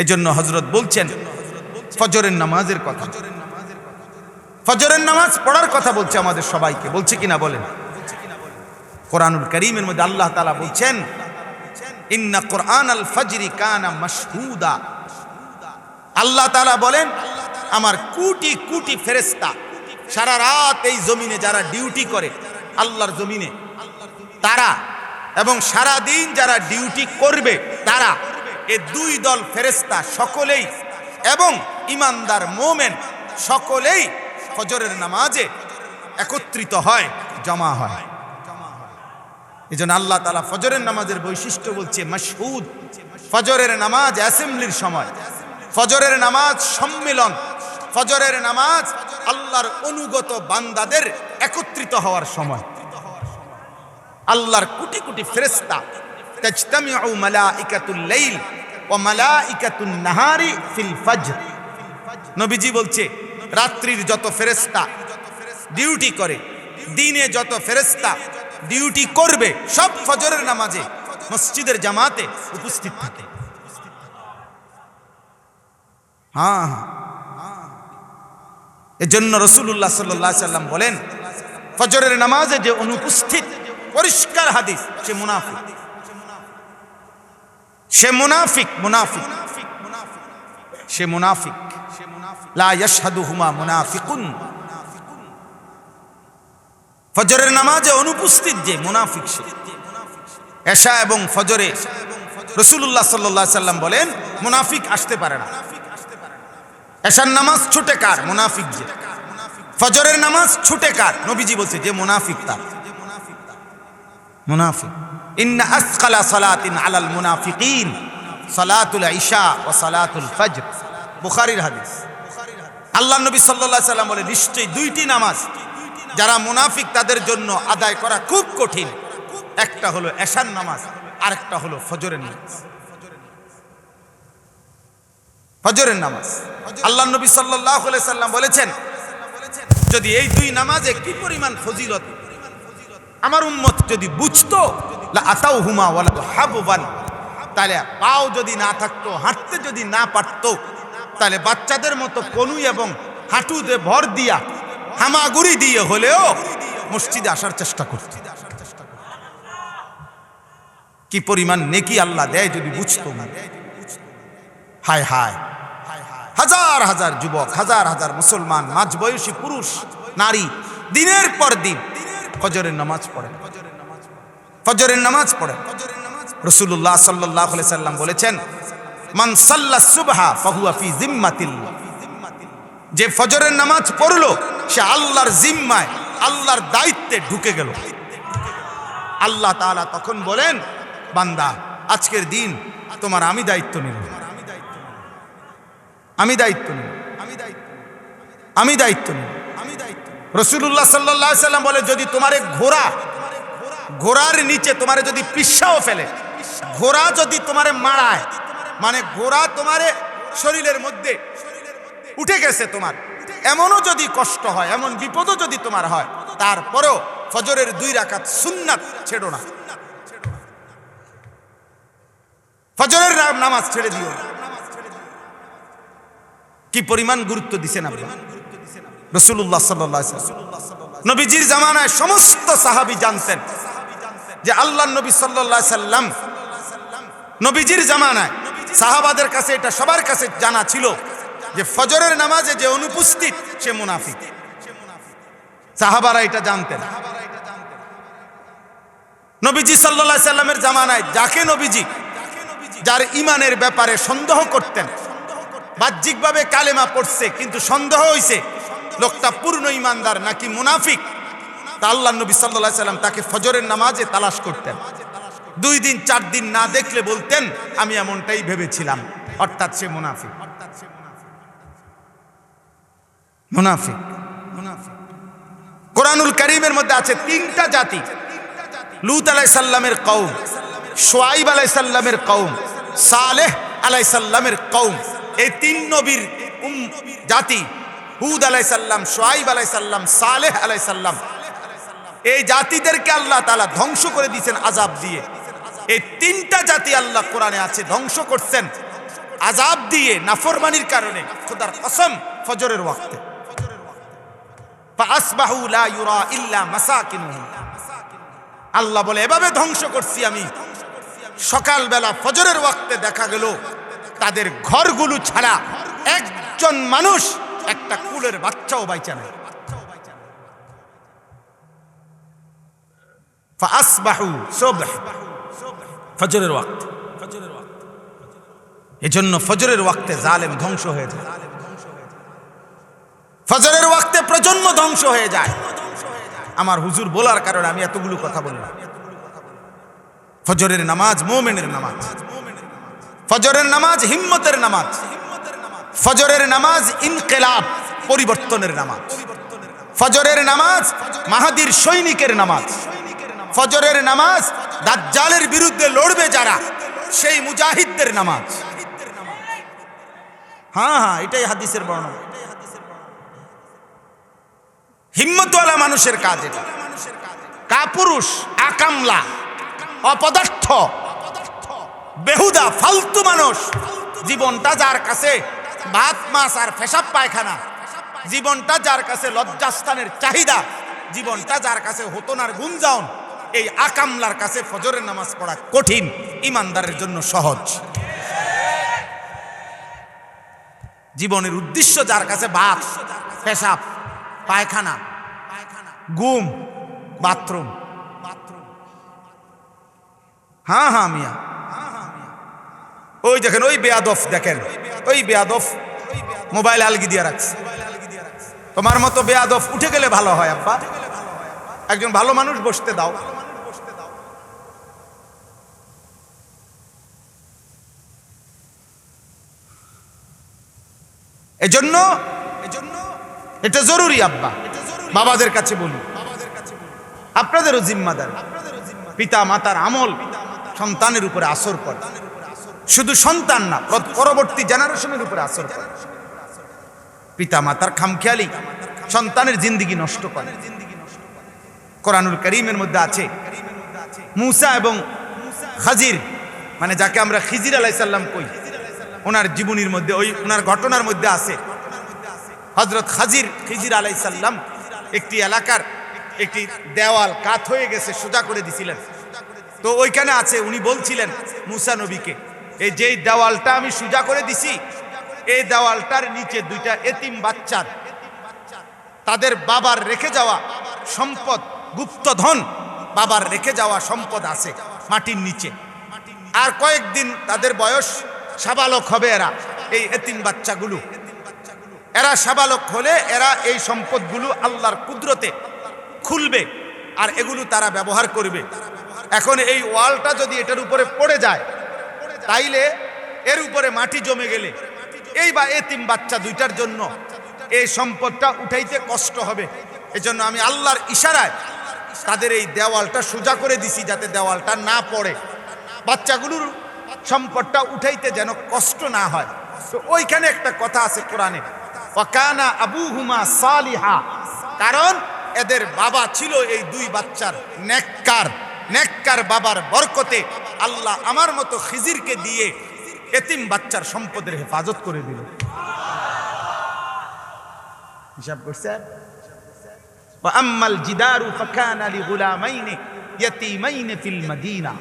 S1: এজন্য হযরত বলছেন ফজরের নামাজের কথা, ফজরের নামাজ পড়ার কথা বলছে আমাদের সবাইকে, বলছে কিনা বলেন? কোরআনুল কারীমের মধ্যে আল্লাহ তাআলা বলছেন ইন্না কুরআনাল ফাজরি কানা মাশহুদা। আল্লাহ তাআলা বলেন আমার কোটি কোটি ফেরেশতা সারা রাত এই জমিনে যারা ডিউটি করে আল্লাহর জমিনে তারা, এবং সারা দিন যারা ডিউটি করবে তারা, এই দুই দল ফেরেশতা সকলেই এবং ঈমানদার মুমিন সকলেই ফজরের নামাজে একত্রিত হয়, জমা হয়। এজন্য আল্লাহ তাআলা ফজরের নামাজের বৈশিষ্ট্য বলছে মাশহুদ। ফজরের নামাজ অ্যাসেম্বলির সময়, ফজরের নামাজ সম্মেলন, ফজরের নামাজ আল্লাহর অনুগত বান্দাদের একত্রিত হওয়ার সময়। আল্লাহর কোটি কোটি ফেরেশতা তাজতামিউ মালাইকাতুল লাইল ওয়া মালাইকাতুন নাহারি ফিল ফজর। নবীজি বলছে রাত্রির যত ফেরেশতা ডিউটি করে, দিনে যত ফেরেশতা ডিউটি করবে, সব ফজরের নামাজে মসজিদের জামাতে উপস্থিত থাকে। হ্যাঁ, এজন্য রাসূলুল্লাহ সাল্লাল্লাহু আলাইহি সাল্লাম বলেন ফজরের নামাজে যে অনুপস্থিত, পরিষ্কার হাদিস, সে মুনাফিক, সে মুনাফিক, মুনাফিক, সে মুনাফিক। লা ইয়াশহাদুহুমা মুনাফিকুন। ফজরের নামাজে অনুপস্থিত যে মুনাফিক সে। এশা এবং ফজরে রাসূলুল্লাহ সাল্লাল্লাহু আলাইহি সাল্লাম বলেন মুনাফিক আসতে পারে না। এশার নামাজ ছুটে কার? মুনাফিক যে। ফজরের নামাজ ছুটে কার? নবীজি বলছে যে মুনাফিক তার। মুনাফিক ইন্না আসকালা সালাতিন আলাল মুনাফিকিন সালাতুল ইশা ওয়া সালাতুল ফজর। বুখারীর হাদিস। আল্লাহর নবী সাল্লাল্লাহু আলাইহি সাল্লাম বলে নিশ্চয়ই দুইটি নামাজ যারা মুনাফিক তাদের জন্য আদায় করা খুব কঠিন। একটা হলো এশার নামাজ, আরেকটা হলো ফজরের নামাজ। ফজরের নামাজ আল্লাহর নবী সাল্লাল্লাহু আলাইহি সাল্লাম বলেছেন যদি এই দুই নামাজে কি পরিমাণ ফজিলত আমার উম্মত যদি বুঝতো, লা আতাউহুমা ওয়ালা হাববান, তাহলে পাও যদি না থাকতো, হাঁটতে যদি না পারতো, তাহলে বাচ্চাদের মতো কনুই এবং হাঁটুতে ভর দিয়া হামাগুড়ি দিয়ে হলেও মসজিদে আসার চেষ্টা করত। কি পরিমাণ নেকি আল্লাহ দেয় যদি বুঝতো। হায় হায়, হাজার হাজার যুবক, হাজার হাজার মুসলমান, মাঝবয়সী পুরুষ নারী দিনের পর দিন ফজরের নামাজ পড়ে, ফজরের নামাজ পড়ে। রাসূলুল্লাহ সাল্লাল্লাহু আলাইহি সাল্লাম বলেছেন মান সাল্লা সুবহা ফাহুয়া ফি জিম্মাতিল্লাহ। যে ফজরের নামাজ পড়লো সে আল্লাহর জিম্মায়, আল্লাহর দায়িত্বে ঢুকে গেল। আল্লাহ তাআলা তখন বলেন বান্দা আজকের দিন তোমার আমি দায়িত্ব নিলাম, আমি দায়িত্ব নিলাম, আমি দায়িত্ব নিলাম। রাসূলুল্লাহ সাল্লাল্লাহু আলাইহি সাল্লাম বলে যদি তোমার ঘোড়া, ঘোড়ার নিচে তোমারে যদি পিষাও ফেলে, ঘোড়া যদি তোমারে মারায়, মানে ঘোড়া তোমারে শরীরের মধ্যে উঠে গেছে তোমার, এমনও যদি কষ্ট হয়, এমন বিপদও যদি তোমার হয়, তারপরেও ফজরের 2 রাকাত সুন্নাত ছেড়ো না, ফজরের নামাজ ছেড়ে দিও না। কি পরিমাণ গুরুত্ব দিছেন আল্লাহ রাসূলুল্লাহ সাল্লাল্লাহু আলাইহি ওয়াসাল্লাম। নবীজির জামানায় সমস্ত সাহাবী জানতেন যে আল্লাহর নবী সাল্লাল্লাহু আলাইহি ওয়াসাল্লাম, নবীজির জামানায় সাহাবাদের কাছে এটা সবার কাছে জানা ছিল যে ফজরের নামাজে যে অনুপস্থিত সে মুনাফিক। সাহাবারা এটা জানতেন। নবীজি সাল্লাল্লাহু আলাইহি ওয়াসাল্লামের জামানায় যাকে নবীজি যার ঈমানের ব্যাপারে সন্দেহ করতেন, বাহ্যিকভাবে কালেমা পড়ছে কিন্তু সন্দেহ হইছে লোকটা পূর্ণ ঈমানদার নাকি মুনাফিক, তা আল্লাহর নবী সাল্লাল্লাহু আলাইহি ওয়াসাল্লাম তাকে ফজরের নামাজে তালাশ করতেন। 2 দিন 4 দিন না দেখলে বলতেন আমি এমনটাই ভেবেছিলাম, অর্থাৎ সে মুনাফিক। মুনাফিক, মুনাফিক। কোরআনুল কারীমের মধ্যে আছে 3টা জাতি, লূত আলাইহিস সালামের কওম, শুআয়ব আলাইহিস সালামের কওম, সালেহ আলাইহিস সালামের কওম। এই 3 নবীর জাতি, হুদ আলাইহিস সালাম, শুআয়ব আলাইহিস সালাম, সালেহ আলাইহিস সালাম, এই জাতিদেরকে আল্লাহ তাআলা ধ্বংস করে দিয়েছেন আযাব দিয়ে। এই তিনটা জাতি আল্লাহ কোরআনে আছে ধ্বংস করছেন আযাব দিয়ে, নাফরমানির কারণে। খোদার কসম, ফজরের ওয়াক্তে ফাসবাহু লা ইউরা ইল্লা মাসাকিনুহুম, আল্লাহ বলে এভাবে ধ্বংস করছি আমি, সকালবেলা ফজরের ওয়াক্তে দেখা গেল তাদের ঘরগুলো ছাড়া একজন মানুষ, একটা কুলের বাচ্চাও বাইচা নাই। ফাসবাহু সুবহ, ফজরের ওয়াক্ত। এজন্য ফজরের ওয়াক্তে জালেম ধ্বংস হয়ে যায়, ফজরের ওয়াক্তে প্রজন্ম ধ্বংস হয়ে যায়। আমার হুজুর বলার কারণে আমি এতগুলো কথা বললাম। ফজরের নামাজ মুমিনের নামাজ, ফজরের নামাজ হিম্মতের নামাজ, ফজরের নামাজ ইনকিলাব, পরিবর্তনের নামাজ, ফজরের নামাজ মাহাদির সৈনিকের নামাজ, ফজরের নামাজ দাজ্জালের বিরুদ্ধে লড়বে যারা, সেই মুজাহিদদের নামাজ। হ্যাঁ, এটাই হাদিসের বর্ণনা। হিম্মতওয়ালা মানুষের কাজ এটা। কাপুরুষ, আকামলা, অপদার্থ, বেহুদা, ফালতু মানুষ, জীবনটা যার কাছে ভাত মাছ আর পেশাব পায়খানা, জীবনটা যার কাছে লজ্জাস্থানের চাহিদা, জীবনটা যার কাছে হতনার গুঞ্জাউন, এই আকামলার কাছে ফজরের নামাজ পড়া কঠিন, ইমানদারের জন্য সহজ। জীবনের উদ্দেশ্য যার কাছে ভাত, পেশাব, পায়খানা, ঘুম, বাথরুম। হ্যাঁ মিয়া, ওই দেখেন ওই বেয়াদফ, দেখেন ওই বেয়াদফ মোবাইল আলগি দিয়ে রাখছে। তোমার মতো বেয়াদফ উঠে গেলে ভালো হয় আব্বা, একজন ভালো মানুষ বসতে দাও। এজন্য এটা জরুরি আব্বা, বাবাদের কাছে বলি, আপনাদেরও জিম্মাদার। পিতা মাতার আমল সন্তানের উপরে আসর করে, শুধু সন্তান না, পরবর্তী জেনারেশনের উপরে আসর করে। পিতা মাতার খামখেয়ালি সন্তানের জিন্দেগি নষ্ট করে। কোরআনুল কারীমের মধ্যে আছে মূসা এবং খাজির, মানে যাকে আমরা খিজির আলাইহিস সালাম কই, ওনার জীবনীর মধ্যে, ওই ওনার ঘটনার মধ্যে আছে হযরত খিজির আলাইহিস সালাম একটি এলাকার একটি দেওয়াল কাত হয়ে গেছে, সোজা করে দিছিলেন। তো ওইখানে আছে, উনি বলছিলেন মূসা নবীকে, এই যেই দেওয়ালটা আমি সোজা করে দিছি, এই দেওয়ালটার নিচে দুইটা এতিম বাচ্চার তাদের বাবার রেখে যাওয়া সম্পদ, গুপ্তধন, বাবার রেখে যাওয়া সম্পদ আছে মাটির নিচে। আর কয়েকদিন তাদের বয়স, সাবালক হবে এরা, এই এতিম বাচ্চাগুলো। এরা সাবালক হলে এরা এই সম্পদগুলো আল্লাহর কুদরতে খুলবে আর এগুলো তারা ব্যবহার করবে। এখন এই ওয়ালটা যদি এটার উপরে পড়ে যায়, তাইলে এর উপরে মাটি জমে গেলে এই বা এতিম বাচ্চা দুইটার জন্য এই সম্পদটা উঠাইতে কষ্ট হবে। এজন্য আমি আল্লাহর ইশারায় তাদের এই দেওয়ালটা সোজা করে দিছি, যাতে দেওয়ালটা না পড়ে, বাচ্চাগুলোর সম্পদটা উঠাইতে যেন কষ্ট না হয়। তো ওইখানে একটা কথা আছে কোরআনে, ওয়াকানা আবুহুমা সালিহা, কারণ এদের বাবা ছিল এই দুই বাচ্চার নেককার বাবার বরকতে আল্লাহ আমার মতো খিজিরকে দিয়ে এতিম বাচ্চার সম্পদের হেফাজত করে দিল। হিসাব করছে। ওয়া আম্মাল জিদারু ফাকানা লিগুলামাইনি ইয়াতীমাইনি ফিল মাদিনা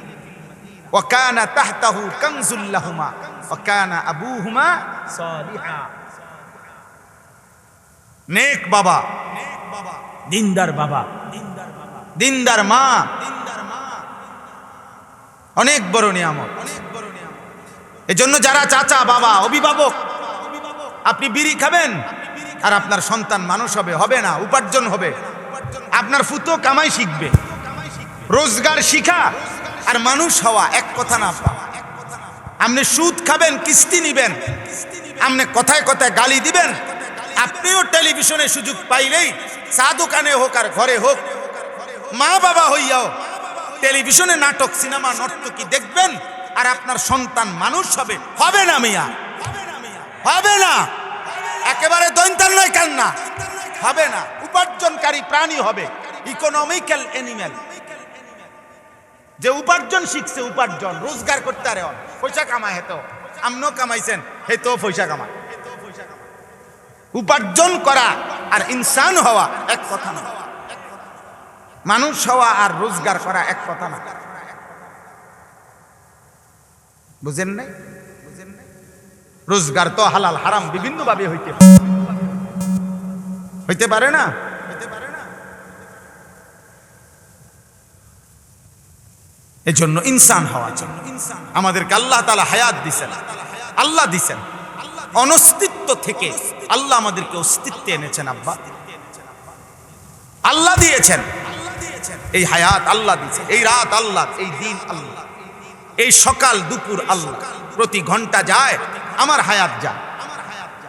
S1: ওয়া কানা তাহতাহু কানজুল লাহুমা ওয়া কানা আবুহুমা সালিহা। নেক বাবা, দিনদার বাবা, দিনদার মা, অনেক বড় নিয়ামত। এজন্য যারা চাচা, বাবা, অভিভাবক, আপনি বিড়ি খাবেন আর আপনার সন্তান মানুষ হবে না, উপার্জন হবে। আপনার ফুতো কামাই শিখবে, রোজগার শিখা আর মানুষ হওয়া এক কথা না। আপনি সুদ খাবেন, কিস্তি নিবেন, আপনি কথায় কথায় গালি দিবেন, আপনিও টেলিভিশনে সুযোগ পাইলেই, চা দোকানে হোক আর ঘরে হোক, মা বাবা হইয়াও টেলিভিশনে নাটক, সিনেমা, নর্তকী দেখবেন আর আপনার সন্তান মানুষ হবে না মিয়া, হবে না। একেবারে দৈন্তার নয় কান্না, হবে না। উপার্জনকারী প্রাণী হবে, ইকোনমিক্যাল অ্যানিম্যাল। যে উপার্জন শিখছে, উপার্জন রোজগার করতে আরে পয়সা কামায়, হেতো আমনও কামাইছেন, হেতো পয়সা কামায়। উপার্জন করা আর ইনসান হওয়া এক কথা না, মানুষ হওয়া আর রোজগার করা এক কথা না। বুঝেন নাই? রোজগার তো হালাল হারাম বিভিন্ন ভাবে হইতে পারে না। এজন্য ইনসান হওয়া জন্য আমাদেরকে আল্লাহ তাআলা হায়াত দিয়েছেন, আল্লাহ দিয়েছেন। অনস্তিত্ব থেকে আল্লাহ আমাদেরকে অস্তিত্বে এনেছেন। আব্বা আল্লাহ দিয়েছেন এই হায়াত, আল্লাহ দিয়েছেন এই রাত, আল্লাহ এই দিন, আল্লাহ এই সকাল দুপুর, আল্লাহ প্রতি ঘন্টা যায় আমার হায়াত যায়,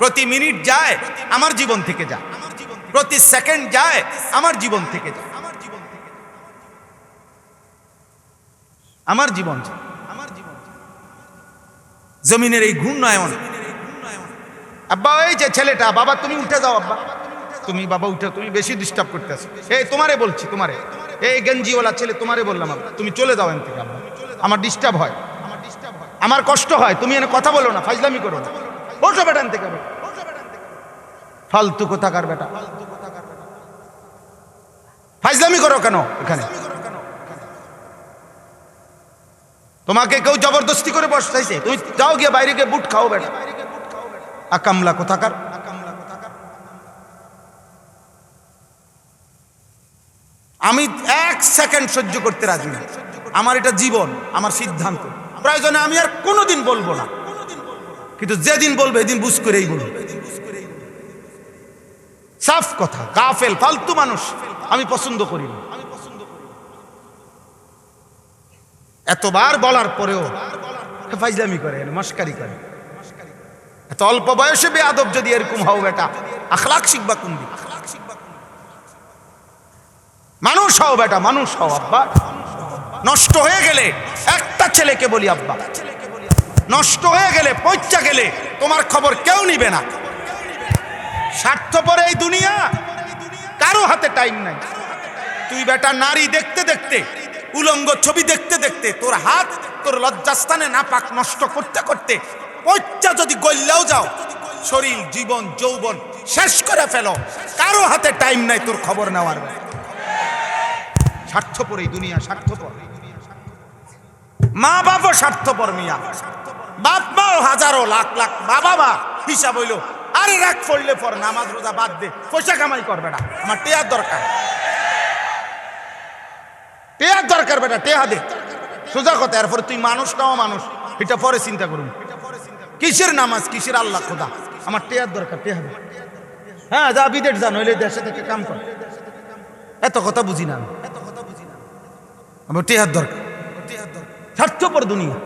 S1: প্রতি মিনিট যায় আমার জীবন থেকে যায়, প্রতি সেকেন্ড যায় আমার জীবন থেকে যায়, আমার জীবন যায়। জমিনের এই ঘূর্ণায়ন। আব্বা ওই যে ছেলেটা, বাবা তুমি উঠে যাও, আব্বা তুমি বাবা উঠে, তুমি বেশি ডিস্টার্ব করতেছো। এই তোমারে বলছি, তোমারে এই গেঞ্জিওয়ালা ছেলে তোমারে বললাম, আব্বা তুমি চলে যাও এখান থেকে, আব্বা আমার ডিস্টার্ব হয়, আমার কষ্ট হয়, তুমি এনে কথা বলো না, ফাজলামি করো না, ওঠো বেটা থেকে, ফালতু কোথাকার বেটা, ফাজলামি করো কেন এখানে? তোমাকে কেউ জবরদস্তি করে বসাইছে, তুমি যাও গিয়ে বাইরে গিয়ে বুট খাও বেটা, আকামলা কোথাকার। আমি এক সেকেন্ড সহ্য করতে রাজি না, আমার এটা জীবন, আমার সিদ্ধান্ত, প্রয়োজনে আমি আর কোনোদিন বলবো না, কিন্তু যেদিন বলবো এদিন বুঝ করেই বলবো। সাফ কথা, গাফেল ফালতু মানুষ আমি পছন্দ করি না। এতবার বলার পরেও ফাইজলামি করে, মস্কারি করে। এত অল্প বয়সে বেয়াদব যদি এরকম হও বেটা, আখলাক শিখবা কোন দিক? মানুষ হও বেটা, মানুষ হও। আব্বা নষ্ট হয়ে গেলে, একটা ছেলেকে বলি আব্বা, নষ্ট হয়ে গেলে, পয়চা গেলে তোমার খবর কেউ নিবে না। স্বার্থপর এই দুনিয়া, কারো হাতে টাইম নাই। তুই বেটা নারী দেখতে দেখতে, উলঙ্গ ছবি দেখতে দেখতে তোর হাত তোর লজ্জাস্থানে না পাক নষ্ট করতে করতে পয়চা যদি গল্লাও যাও, শরীর জীবন যৌবন শেষ করে ফেলো, কারো হাতে টাইম নাই তোর খবর নেওয়ার। স্বার্থপর এই দুনিয়া, স্বার্থপর। মা বাবা স্বার্থপর মিয়া, বাপ মাও হাজারো লাখ লাখ বাবা মা হিসাব হইলো, আরে রাগ পড়লে পর নামাজ রোজা বাদ দে, পয়সা কামাই করবে না, আমার টেয়ার দরকার, টেয়ার দরকার বেটা, টেয়া দে, সোজা কথা। এরপরে তুই মানুষটাও মানুষ, এটা পরে চিন্তা করুন। কিসের নামাজ, কিসের আল্লাহ খোদা, আমার টেয়ার দরকার, টেয়া দে। হ্যাঁ যা বিদেশ যা, নইলে দেশে থেকে কাম কর, এত কথা বুঝি না আমার টেয়ার দরকার। স্বার্থপর দুনিয়া।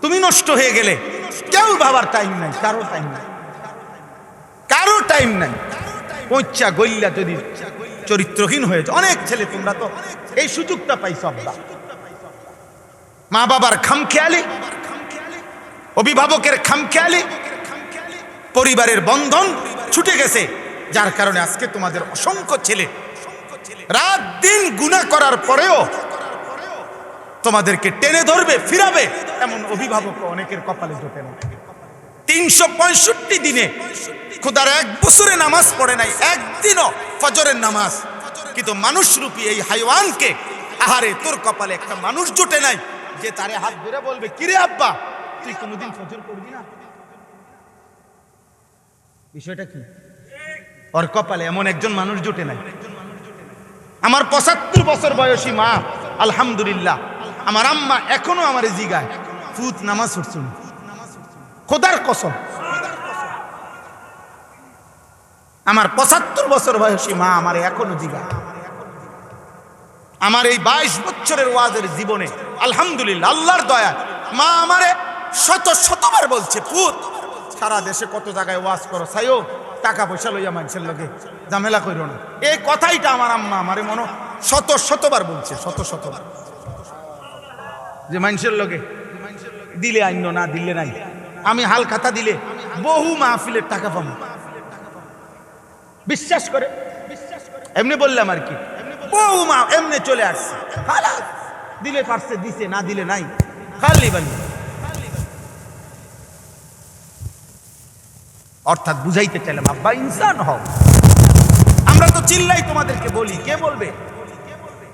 S1: তুমি নষ্ট হয়ে গেলে কেউ ভাবার টাইম নাই, কারো টাইম নাই, কারো টাইম নাই। পয়চা গইল্লা যদি চরিত্রহীন হয়েছে, অনেক ছেলে তোমরা তো এই সুযোগটা পাইছো আব্বা। মা বাবার খামখেয়ালি, অভিভাবকের খামখেয়ালি, পরিবারের বন্ধন ছুটে গেছে, যার কারণে আজকে তোমাদের অসংখ্য ছেলে রাত দিন গুনাহ করার পরেও তোমাদেরকে টেনে ধরবে, ফিরাবে, এমন অভিভাবক অনেকের কপালে জোটে না। 365 দিনে খোদার এক বছরে নামাজ পড়ে নাই, একদিনও ফজরের নামাজ, কিন্তু মানুষরূপী এই হাইওয়ানকে, আহারে তোর কপালে একটা মানুষ জোটে নাই যে তারে হাত ধরে বলবে, কিরে আব্বা তুই কোনোদিন ফজর পড়বি না? বিষয়টা কি? ওর কপালে এমন একজন মানুষ জোটে নাই। আমার 75 বছর বয়সী মা, আলহামদুলিল্লাহ, আমার আম্মা এখনো আমার জিগায়, ফুত নামাজ পড়ছুন, খোদার কসম। আমার 75 বছর বয়সী মা আমার এখনো জিগায়। আমার এই 22 বছরের ওয়াজের জীবনে আলহামদুলিল্লাহ আল্লাহর দয়া, মা আমারে শতবার বলছে, পুত সারা দেশে কত জায়গায় ওয়াজ করো, সাইও টাকা পয়সা লইয়া মানুষের লগে ঝামেলা করিও না। এই কথাইটা আমার আম্মা আমারে মনে শতবার বলছে, শতবার, যে মানুষের লগে দিলে আইন না দিলে নাই। আমি হাল খাতা দিলে বহু মাহফিলের টাকা পাবো, বিশ্বাস করে, এমনি বললাম আর কি। ও মা এমনি চলে আসছে, খালাস, দিলে পারছে দিছে, না দিলে নাই, খালি বালি। অর্থাৎ বুঝাইতে চাইলাম আব্বা ইনসান হও। আমরা তো চিল্লাই তোমাদেরকে বলি, কে বলবে?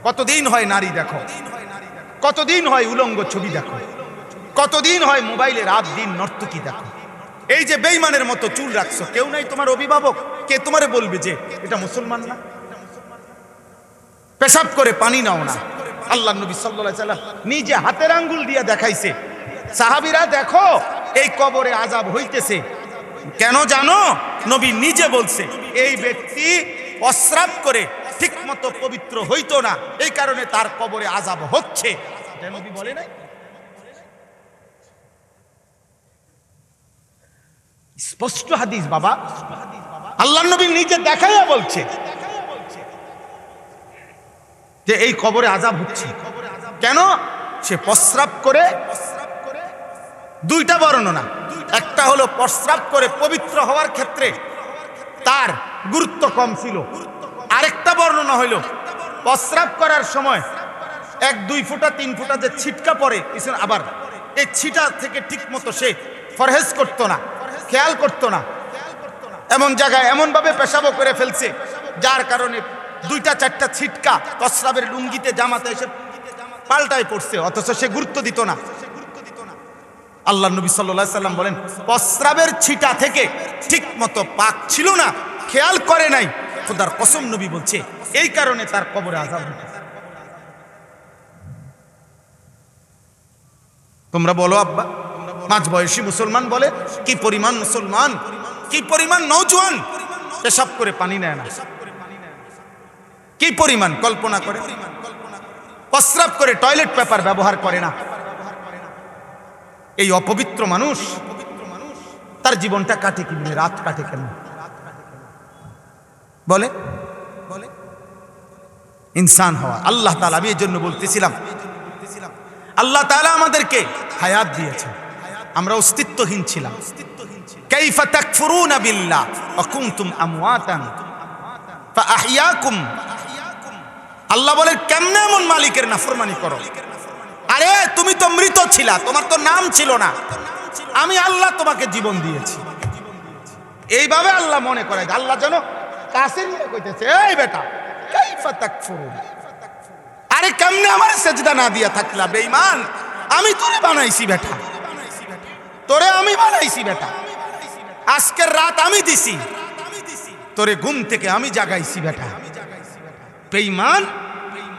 S1: কতদিন হয় নারী দেখো, কতদিন হয় উলঙ্গ ছবি দেখো, কতদিন হয় মোবাইলে রাত দিন নর্তকী দেখো। এই যে বেঈমানের মতো চুল রাখছো, কেউ নাই তোমার অভিভাবক, কে তোমারে বলবে যে এটা মুসলমান না? পেশাব করে পানি নাও না। আল্লাহ নবী সাল্লাল্লাহু আলাইহি সাল্লাম নিজে হাতের আঙ্গুল দিয়ে দেখাইছে, সাহাবীরা দেখো এই কবরে আযাব হইতেছে। কেন জানো? নবী নিজে বলছে এই ব্যক্তি প্রস্রাব করে ঠিক মতো পবিত্র হইতো না, এই কারণে তার কবরে আযাব হচ্ছে। এটা নবী বলে নাই? স্পষ্ট হাদিস বাবা, আল্লাহ নবী নিজে দেখাইয়া বলছে যে এই কবরে আযাব হচ্ছে। কেন? সে প্রস্রাব করে, দুইটা বর্ণনা, একটা হলো প্রস্রাব করে পবিত্র হওয়ার ক্ষেত্রে তার গুরুত্ব কম ছিল, আরেকটা বর্ণনা হইল প্রস্রাব করার সময় 1-2 ফোঁটা 3 ফোঁটা যে ছিটকা পড়ে, আবার এই ছিটা থেকে ঠিক মতো সে ফরহেজ করতো না, খেয়াল করতো না, এমন জায়গায় এমন ভাবে পেশাবও করে ফেলছে যার কারণে 2-4টা ছিটকা প্রস্রাবের লুঙ্গিতে জামাতে এসে পাল্টায় পড়ছে, অথচ সে গুরুত্ব দিত না। আল্লাহ নবী সাল্লাল্লাহু আলাইহি সাল্লাম বলেন প্রস্রাবের ছিটা থেকে ঠিক মতো পাক ছিল না, খেয়াল করে নাই, খোদার কসম নবী বলছে এই কারণে তার কবরে আযাব হচ্ছে। তোমরা বলো আব্বা, মাঝবয়সী মুসলমান বলে কি পরিমাণ মুসলমান, কি পরিমাণ নওজোয়ান পেশাব করে পানি নেয় না, কি পরিমাণ কল্পনা করে প্রস্রাব করে টয়লেট পেপার ব্যবহার করে না। এই অপবিত্র মানুষ তার জীবনটা কাটে কি, রাত কাটে কেন বলে? ইনসান হওয়া আল্লাহ তাআলা, আমি এই জন্য বলতেছিলাম আল্লাহ তাআলা আমাদেরকে হায়াত দিয়েছেন, আমরা অস্তিত্বহীন ছিলাম। কাইফা তাকফুরুনা বিল্লাহ ওয়া কুনতুম আমওয়াতান ফাআহইয়াকুম। আল্লাহ বলে কেমনে এমন মালিকের নাফরমানি করো? আরে তুমি তো মৃত ছিলা, তোমার তো নাম ছিল না, আমি আল্লাহ তোমাকে জীবন দিয়েছি। এইভাবে আল্লাহ মনে করে, আল্লাহ যেন কাছে নিয়ে কইতেছে এই বেটা কাইফা তাকফুরুন, আরে কেমনে আমার সেজদা না দিয়া থাকলা বেঈমান, আমি তোরে বানাইছি বেটা, তোরে আমি বানাইছি বেটা, আজকের রাত আমি দিছি, তোরে ঘুম থেকে আমি জাগাইছি বেটা, বেঈমান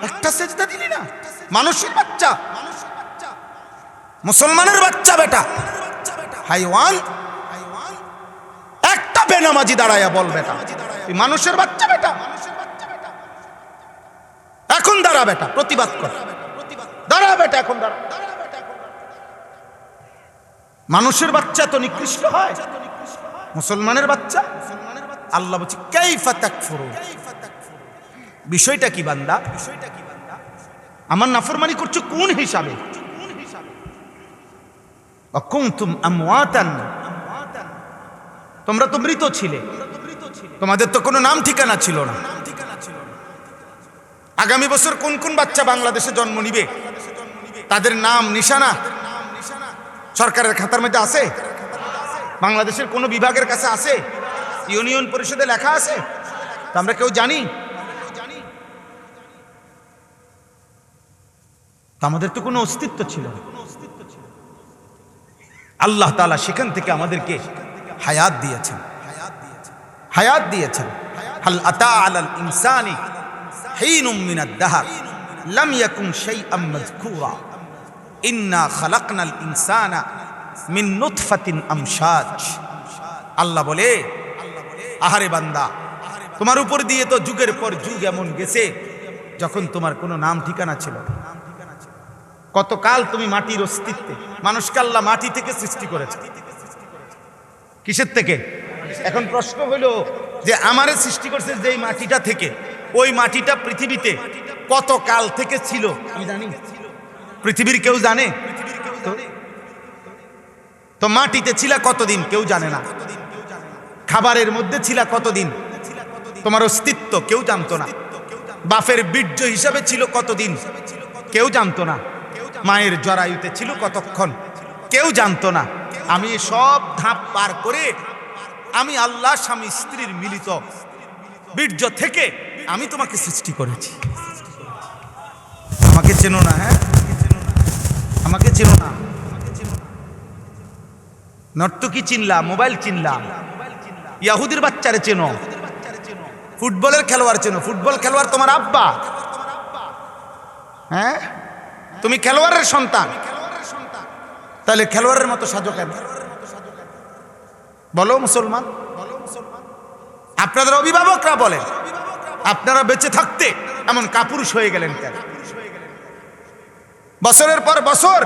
S1: একটা সেজদা দিলি না। মানুষের বাচ্চা, মুসলমানের বাচ্চা বেটা, হাইওয়ান একটা বেনামাজি দাঁড়ায়া বল বেটা তুই মানুষের বাচ্চা বেটা, এখন দাঁড়া বেটা, প্রতিবাদ কর, দাঁড়া বেটা, এখন দাঁড়া। মানুষের বাচ্চা তো নিকৃষ্ট হয়, মুসলমানের বাচ্চা। আল্লাহ বলছে কাইফা তাকফুরুন, বিষয়টা কি বান্দা? আমার নাফরমানি করছো কোন হিসাবে? কুনতুম আমওয়াতান, তোমরা তো মৃত ছিলে, তোমাদের তো কোনো নাম ঠিকানা ছিল না। আগামী বছর কোন কোন বাচ্চা বাংলাদেশে জন্ম নিবে তাদের নাম নিশানা সরকারের খাতার মধ্যে আছে? বাংলাদেশের কোন বিভাগের কাছে আছে? ইউনিয়ন পরিষদে লেখা আছে? তা আমরা কেউ জানি? আমাদের তো কোনো অস্তিত্ব ছিল না। আল্লাহ তাআলা সেখান থেকে আমাদেরকে হায়াত দিয়েছেন, হায়াত দিয়েছেন। হাল আতা আলাল ইনসানি হিনুম মিনাদ দাহর লাম ইয়াকুন শাইআম মাযকুরা ইন্না খালাকনাল ইনসানা মিন নুতফাতিন আমশাজ। আল্লাহ বলে আহারে বান্দা, তোমার উপর দিয়ে তো যুগের পর যুগ এমন গেছে যখন তোমার কোনো নাম ঠিকানা ছিল না। কতকাল তুমি মাটির অস্তিত্বে, মানুষকে আল্লাহ মাটি থেকে সৃষ্টি করেছে। কিসের থেকে? এখন প্রশ্ন হলো যে আমারে সৃষ্টি করছে যেই মাটিটা থেকে, ওই মাটিটা পৃথিবীতে কত কাল থেকে ছিল আমি জানি? পৃথিবীর কেউ জানে? তো মাটিতে ছিল কতদিন কেউ জানে না। খাবারের মধ্যে ছিল কতদিন, তোমার অস্তিত্ব কেউ জানতো না। বাপের বীর্য হিসাবে ছিল কতদিন কেউ জানতো না, মায়ের জরায়ুতে ছিল কতক্ষণ কেউ জানতো না। আমি সব ধাপ পার করে আমি আল্লাহ স্বামী স্ত্রীর মিলিত বীর্য থেকে আমি তোমাকে সৃষ্টি করেছি। আমাকে চেনো না? হ্যাঁ, আমাকে চেনো না? নর্তকী চিনলা, মোবাইল চিনলা, ইয়াহুদির বাচ্চারে চেনো, ফুটবলের খেলোয়াড় চেনো। ফুটবল খেলোয়াড় তোমার আব্বা। হ্যাঁ, তুমি খেলোয়াড়ের সন্তান, তাহলে খেলোয়াড়ের মতো সাজো কেন? বলো মুসলমান। আপনাদের অভিভাবকরা বলেন আপনারা বেঁচে থাকতে এমন কাপুরুষ হয়ে গেলেন কেন? বছরের পর বছর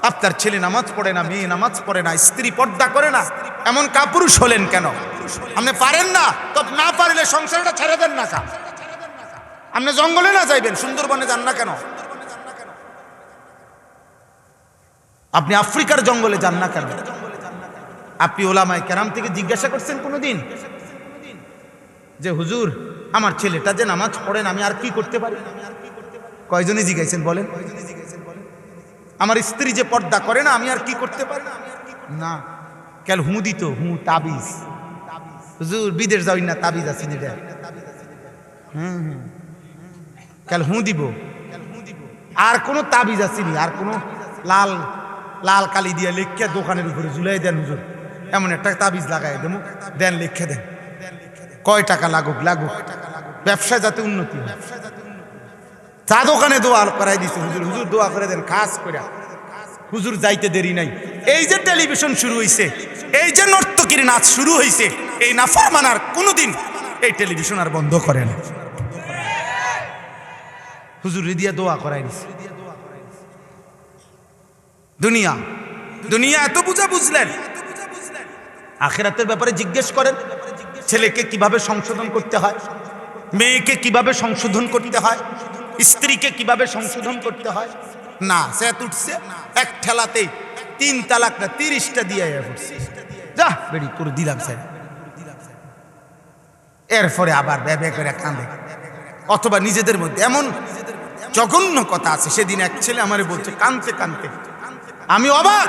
S1: আপনার ছেলে নামাজ পড়ে না, মেয়ে নামাজ পড়ে না, স্ত্রী পর্দা করে না, এমন কাপুরুষ হলেন কেন? আপনি পারেন না তো না পারলে সংসারটা ছেড়ে দেন না কা? আপনি জঙ্গলে না যাইবেন, সুন্দরবনে যান না কেন? আপনি আফ্রিকার জঙ্গলে যান না কেন? আপনি ওলামায়ে কেরাম থেকে জিজ্ঞাসা করছেন কোনোদিন যে হুজুর আমার ছেলেটা যে নামাজ পড়েন আমি আর কি করতে পারি? কয়জনে জিজ্ঞাসেন বলেন? আমার স্ত্রী যে পর্দা করে না আমি আর কি করতে পারি? না, কেন হু দিত, হু তাবিজ। হুজুর বিদেশ যাই না, তাবিজ আছে না? কেন হু দিব? আর কোনো তাবিজ আসেনি? আর কোনো লাল লাল কালি দিয়ে লেখা দোকানের উপরে ঝুলাই দেন হুজুর, এমন একটা তাবিজ লাগাই দেন, দেন লেখা দেন, কয় টাকা লাগুক লাগুক, ব্যবসায় যাতে উন্নতি হয়। চা দোকানে দোয়া করাই দিছে হুজুর, হুজুর দোয়া করে দেন খাস করে। হুজুর যাইতে দেরি নাই। এই যে টেলিভিশন শুরু হয়েছে, এই যে নর্তকীর নাচ শুরু হয়েছে, এই নাফরমানার কোনোদিন এই টেলিভিশন আর বন্ধ করে না। হুজুর দিয়া দোয়া করাই দিছে। দুনিয়া দুনিয়া এত বুঝা বুঝলেন, আখিরাতের ব্যাপারে জিজ্ঞেস করেন ছেলেকে কিভাবে সংশোধন করতে হয়, মেয়েকে কিভাবে সংশোধন করতে হয়, স্ত্রীকে কিভাবে সংশোধন করতে হয়। না, সে উঠছে এক ঠেলাতেই 3 তালাক না 30টা দিয়ে যা বেড়ি করে দিলাম স্যার। এরপরে আবার ব্যবে করে কাঁদে, অথবা নিজেদের মধ্যে এমন জঘন্য কথা আছে। সেদিন এক ছেলে আমারে বলছে কাঁদতে কাঁদতে, আমি অবাক,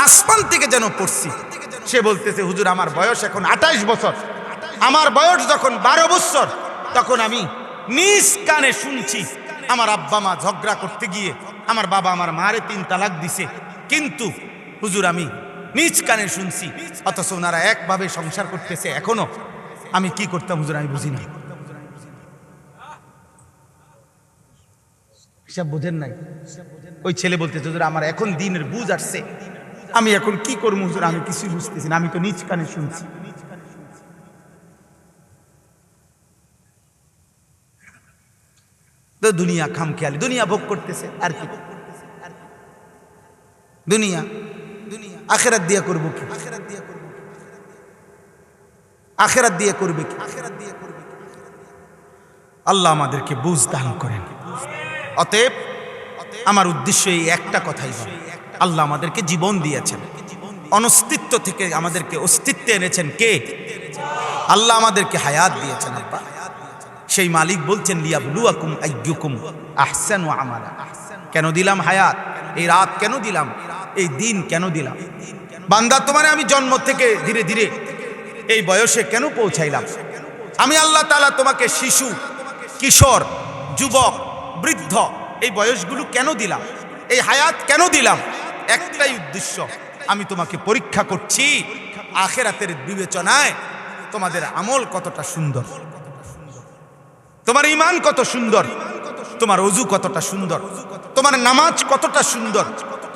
S1: আসমান থেকে যেন পড়ছি। সে বলতেছে হুজুর আমার বয়স এখন 28 বছর, আমার বয়স যখন 12 বছর তখন আমি নিজ কানে শুনছি আমার আব্বা মা ঝগড়া করতে গিয়ে আমার বাবা আমার মারে 3 তালাক দিছে, কিন্তু হুজুর আমি নিজ কানে শুনছি, অথচ ওনারা একভাবে সংসার করতেছে এখনো। আমি কি করতাম হুজুর আমি বুঝি না। হিসাব বোঝেন নাই? ওই ছেলে বলতেছে হুজুর আমার এখন দিনের বুঝ আসছে, আমি এখন কি করবো হুজুর আমি কিছুই বুঝতেছি না, আমি তো নিজ কানে শুনছি। তো দুনিয়া খামখেয়ালি, দুনিয়া ভোগ করতেছে আর কি। দুনিয়া আখিরাত দিয়ে করবো কি? আখিরাত দিয়ে করবে কি? আল্লাহ আমাদেরকে বুঝ দান করেন। অতএব আমার উদ্দেশ্য এই একটা কথাই বলে, আল্লাহ আমাদেরকে জীবন দিয়েছেন, অনস্তিত্ব থেকে আমাদেরকে অস্তিত্বে এনেছেন কে? আল্লাহ আমাদেরকে হায়াত দিয়েছেন। আব্বা সেই মালিক বলছেন লিয়াবলুয়াকুম আইয়ুকুম আহসানু আমালা। কেন দিলাম হায়াত? এই রাত কেন দিলাম? এই দিন কেন দিলাম? বান্দা তোমারে আমি জন্ম থেকে ধীরে ধীরে এই বয়সে কেন পৌঁছাইলাম? আমি আল্লাহ তাআলা তোমাকে শিশু, কিশোর, যুবক, বৃদ্ধ এই বয়সগুলো কেন দিলাম? এই হায়াত কেন দিলাম? একটাই উদ্দেশ্য, আমি তোমাকে পরীক্ষা করছি আখিরাতের বিবেচনায় তোমাদের আমল কতটা সুন্দর, তোমার ঈমান কত সুন্দর, তোমার ওযু কতটা সুন্দর, তোমার নামাজ কতটা সুন্দর,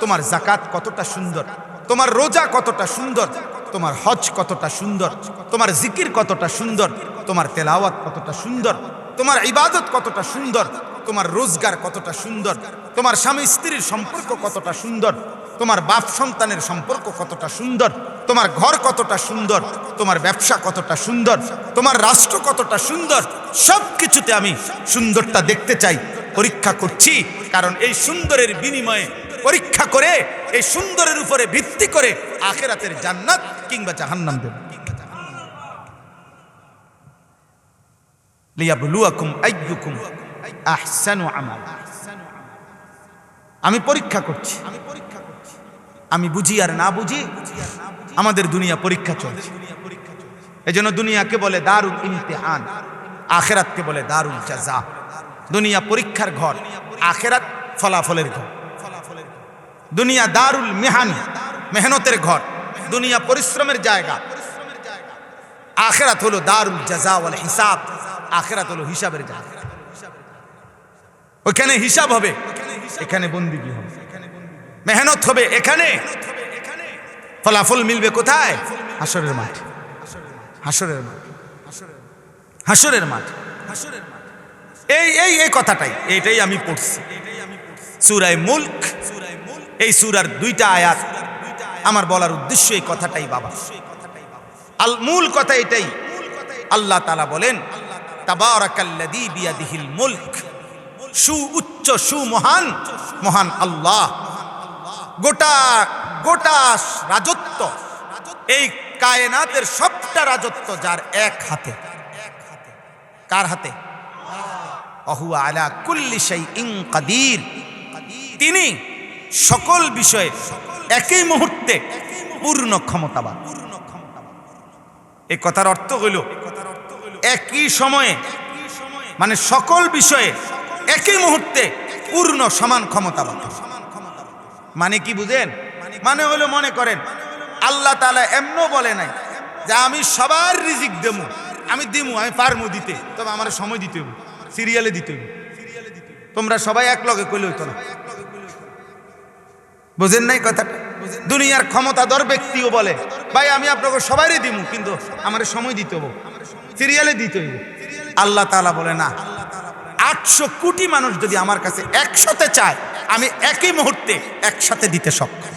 S1: তোমার যাকাত কতটা সুন্দর, তোমার রোজা কতটা সুন্দর, তোমার হজ কতটা সুন্দর, তোমার জিকির কতটা সুন্দর, তোমার তেলাওয়াত কতটা সুন্দর, তোমার ইবাদত কতটা সুন্দর, তোমার রোজগার কতটা সুন্দর, তোমার স্বামী স্ত্রীর সম্পর্ক কতটা সুন্দর, তোমার বাপ সন্তানের সম্পর্ক কতটা সুন্দর, তোমার ঘর কতটা সুন্দর, তোমার ব্যবসা কতটা সুন্দর, তোমার রাষ্ট্র কতটা সুন্দর। সব কিছুতে আমি সুন্দরটা দেখতে চাই, পরীক্ষা করছি। কারণ এই সুন্দরের বিনিময়ে পরীক্ষা করে এই সুন্দরের উপরে ভিত্তি করে আখিরাতের জান্নাত কিংবা জাহান্নাম দেব। লিয়াবলুয়াকুম আইয়ুকুম আহসানু আমালা। আমি পরীক্ষা করছি, আমি বুঝি আর না বুঝি আমাদের দুনিয়া পরীক্ষা চলছে। এজন্য দুনিয়াকে বলে দারুল ইমতিহান, আখিরাতকে বলে দারুল জাযা। দুনিয়া পরীক্ষার ঘর, আখিরাত ফলাফলের ঘর। দুনিয়া দারুল মিহান, মেহনতের ঘর। দুনিয়া পরিশ্রমের জায়গা, আখিরাত হলো দারুল জাযা ওয়াল হিসাব। আখিরাত হলো হিসাবের জায়গা। ওখানে হিসাব হবে, এখানে বন্দিগি হবে। মেহনত হবে এখানে, ফলাফল মিলবে কোথায়? হাসরের মাঠ, হাসরের মাঠ, হাসরের মাঠ। এই কথাটাই, এইটাই আমি পড়ছি সূরা মুলক। এই সূরার 2টা আয়াত আমার বলার উদ্দেশ্য এই কথাটাই বাবা। মূল কথা এটাই। আল্লাহ তাআলা বলেন তাবারাকাল্লাযী বিয়াদিহিল মুলক, সুউচ্চ সুমহান মহান আল্লাহ। গোটা রাজত্ব, এই কায়নাতের সবটা রাজত্ব যার এক হাতে। কার হাতে? ওয়াহুয়া আলা কুল্লি শাইইন কাদির। তিনি সকল বিষয়ে একই মুহূর্তে পূর্ণ ক্ষমতাবান। এই কথার অর্থ হইল একই সময়ে, মানে সকল বিষয়ে একই মুহূর্তে পূর্ণ সমান ক্ষমতাবান। মানে কি বুঝেন? মানে হলো, মনে করেন আল্লাহ তাআলা এমনও বলে নাই যে আমি সবার রিজিক দেবো, আমি দিমু, আমি পারমু দিতে, তবে আমার সময় দিতে হবে, সিরিয়ালে দিতে হবে। তোমরা সবাই এক লগে কইলে হইতো না। বুঝেন নাই কথাটা? দুনিয়ার ক্ষমতাধর ব্যক্তিও বলে ভাই আমি আপনাকে সবারই দিমু, কিন্তু আমার সময় দিতে হবে, সিরিয়ালে দিতে হবে। আল্লাহ তাআলা বলে না, 800 কোটি মানুষ যদি আমার কাছে একসাথে চায়, আমি একই মুহূর্তে একসাথে দিতে সক্ষম।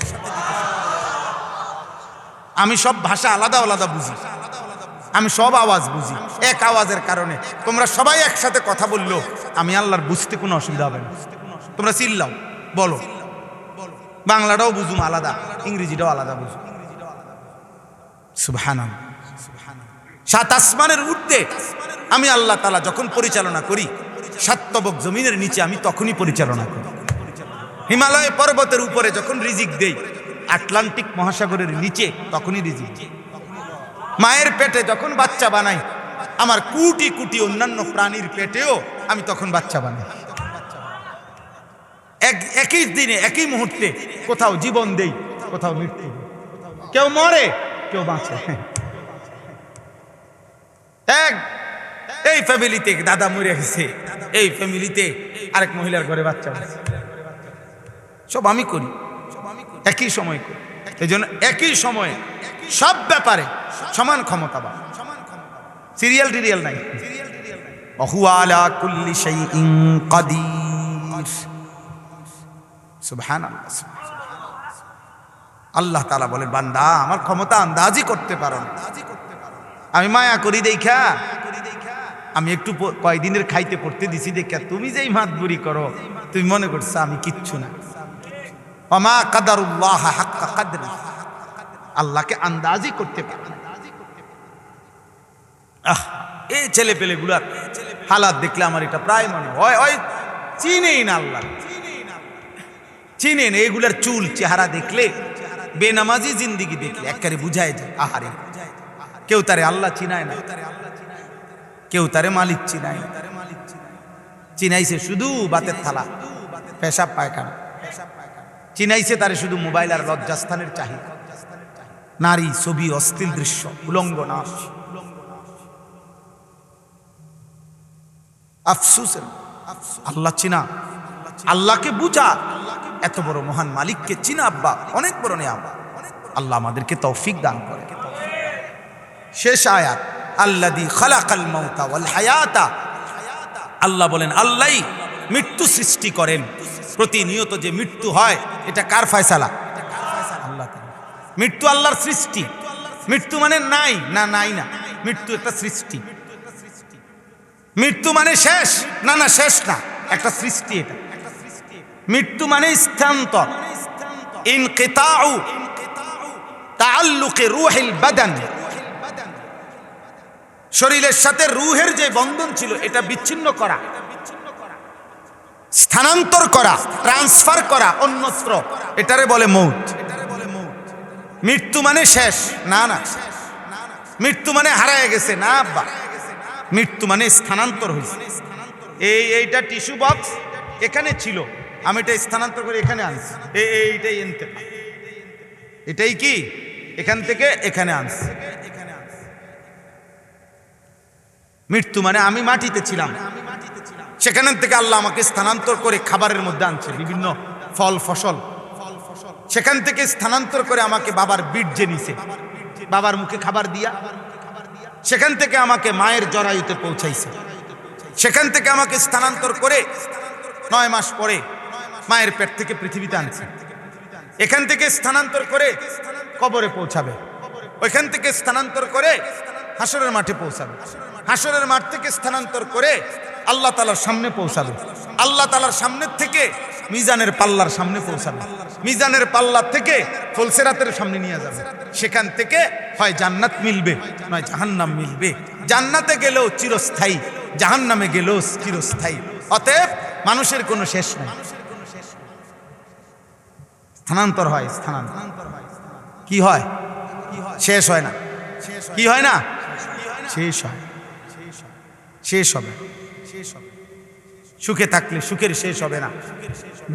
S1: আমি সব ভাষা আলাদা আলাদা বুঝি, আমি সব আওয়াজ বুঝি। এক আওয়াজের কারণে তোমরা সবাই একসাথে কথা বললো, আমি আল্লাহর বুঝতে কোনো অসুবিধা হবে না। তোমরা চিল্লাও, বলো, বাংলাটাও বুঝুম আলাদা, ইংরেজিটাও আলাদা বুঝুম। সুবহানাল্লাহ। 7 আসমানের ঊর্ধ্বে আমি আল্লাহ তাআলা যখন পরিচালনা করি, 7 তবক জমিনের নিচে আমি তখনই পরিচালনা করি। হিমালয় পর্বতের উপরে যখন রিজিক দেই, আটলান্টিক মহাসাগরের নিচে তখনই রিজিক দেই। মায়ের পেটে যখন বাচ্চা বানাই, আমার কোটি কোটি অন্যান্য প্রাণীর পেটেও আমি তখন বাচ্চা বানাই। একই দিনে একই মুহূর্তে কোথাও জীবন দেই, কোথাও মৃত্যু দেই। কেউ মরে, কেউ বাঁচে। এই ফ্যামিলিতে দাদা মরে গেছে, এই ফ্যামিলিতে আরেক মহিলার ঘরে বাচ্চা হয়েছে। সব আমি করি, একই সময় করি। এই জন্য একই সময়ে সব ব্যাপারে সমান ক্ষমতা বা সিরিয়াল টিরিয়াল নাই। ওয়াহুয়া আলা কুল্লি শাইইন কাদির। সুবহানাল্লাহ। আল্লাহ তাআলা বলেন বান্দা আমার ক্ষমতা আন্দাজই করতে পারো না। আমি মায়া করি দেখা, আমি একটু কয়দিনের খাইতে পড়তে দিছি দেখা তুমি যেই মাতবুরি করো, তুমি মনে করছো আমি কিচ্ছু না। ওমা কাদারুল্লাহ হাক্কা কাদরি, আল্লাহকে আন্দাজই করতে পারে না। এই ছেলে পেলে গুলার হালাত দেখলে আমার এটা প্রায় মনে হয় ওই চিনেই না আল্লাহ, চিনেন। এগুলার চুল চেহারা দেখলে, বেনামাজি জিন্দিগি দেখলে একেবারে বুঝায় যায় আহারে কেউ তারে আল্লাহ চিনায় না, কেউ তারে মালিক চিনায় না। চিনাইছে শুধু বাতের থালা, পেশাব পায়খানা, চিনাইছে তারে শুধু মোবাইল আর লজ্জাস্থানের চাহিদা, নারী, ছবি, অশ্লীল দৃশ্য, উলঙ্গ নাচ। আফসোসের আল্লাহ চিনা, আল্লাহকে বুঝা, এত বড় মহান মালিককে চিনা আব্বা অনেক বড় নিয়ামত। আল্লাহ আমাদেরকে তৌফিক দান করে। শেষ আয়াত, আল্লাযী খালাকাল মাউতা ওয়াল হায়াতা। আল্লাহ বলেন আল্লাহই মৃত্যু সৃষ্টি করেন। প্রতিনিয়ত যে মৃত্যু হয় এটা কার ফয়সালা? আল্লাহ। মৃত্যু আল্লাহর সৃষ্টি। মৃত্যু মানে নাই না, নাই না, মৃত্যু একটা সৃষ্টি। মৃত্যু মানে শেষ না, না শেষ না, একটা সৃষ্টি। এটা মৃত্যু মানে স্থানান্তর, ইনকিতাউ তাআল্লুকি রূহিল বাদান। শরীরের সাথে রূহের যে বন্ধন ছিল এটা বিচ্ছিন্ন করা, স্থানান্তর করা, ট্রান্সফার করা অন্যত্র, এটারে বলে মৌত। মৃত্যু মানে শেষ না, না মৃত্যু মানে হারায় গেছে না আব্বা, মৃত্যু মানে স্থানান্তর হয়েছে। এইটা টিস্যু বক্স এখানে ছিল, আমি এটা স্থানান্তর করে এখানে আনছি, এইটাই ইন্তেকাল। এটাই কি এখান থেকে এখানে আনছি। মৃত্যু মানে আমি মাটিতে ছিলাম, সেখান থেকে আল্লাহ আমাকে স্থানান্তর করে খাবারের মধ্যে আনছে, বিভিন্ন ফল ফসল, সেখান থেকে স্থানান্তর করে আমাকে বাবার বীর্যে নিছে, বাবার মুখে খাবার দিয়া, সেখান থেকে আমাকে মায়ের জরায়ুতে পৌঁছাইছে, সেখান থেকে আমাকে স্থানান্তর করে 9 মাস পরে মায়ের পেট থেকে পৃথিবীতে আনছে, এখান থেকে স্থানান্তর করে কবরে পৌঁছাবে, ওইখান থেকে স্থানান্তর করে হাসরের মাঠে পৌঁছাবে, হাসরের মাঠ থেকে স্থানান্তর করে আল্লাহ তাআলার সামনে পৌঁছাবে, আল্লাহ তাআলার সামনের থেকে মিজানের পাল্লার সামনে পৌঁছাবে, মিজানের পাল্লা থেকে ফুলসিরাতের সামনে নিয়ে যাবে, সেখান থেকে হয় জান্নাত মিলবে নয় জাহান্নাম মিলবে। জান্নাতে গেলেও চিরস্থায়ী, জাহান্নামে গেলেও চিরস্থায়ী। অতএব মানুষের কোনো শেষ নাই, স্থানান্তর হয়, স্থানান্তর কি হয়, শেষ হয় না, কি হয় না, শেষ হয়, শেষ হবে। সুখে থাকলে সুখের শেষ হবে না,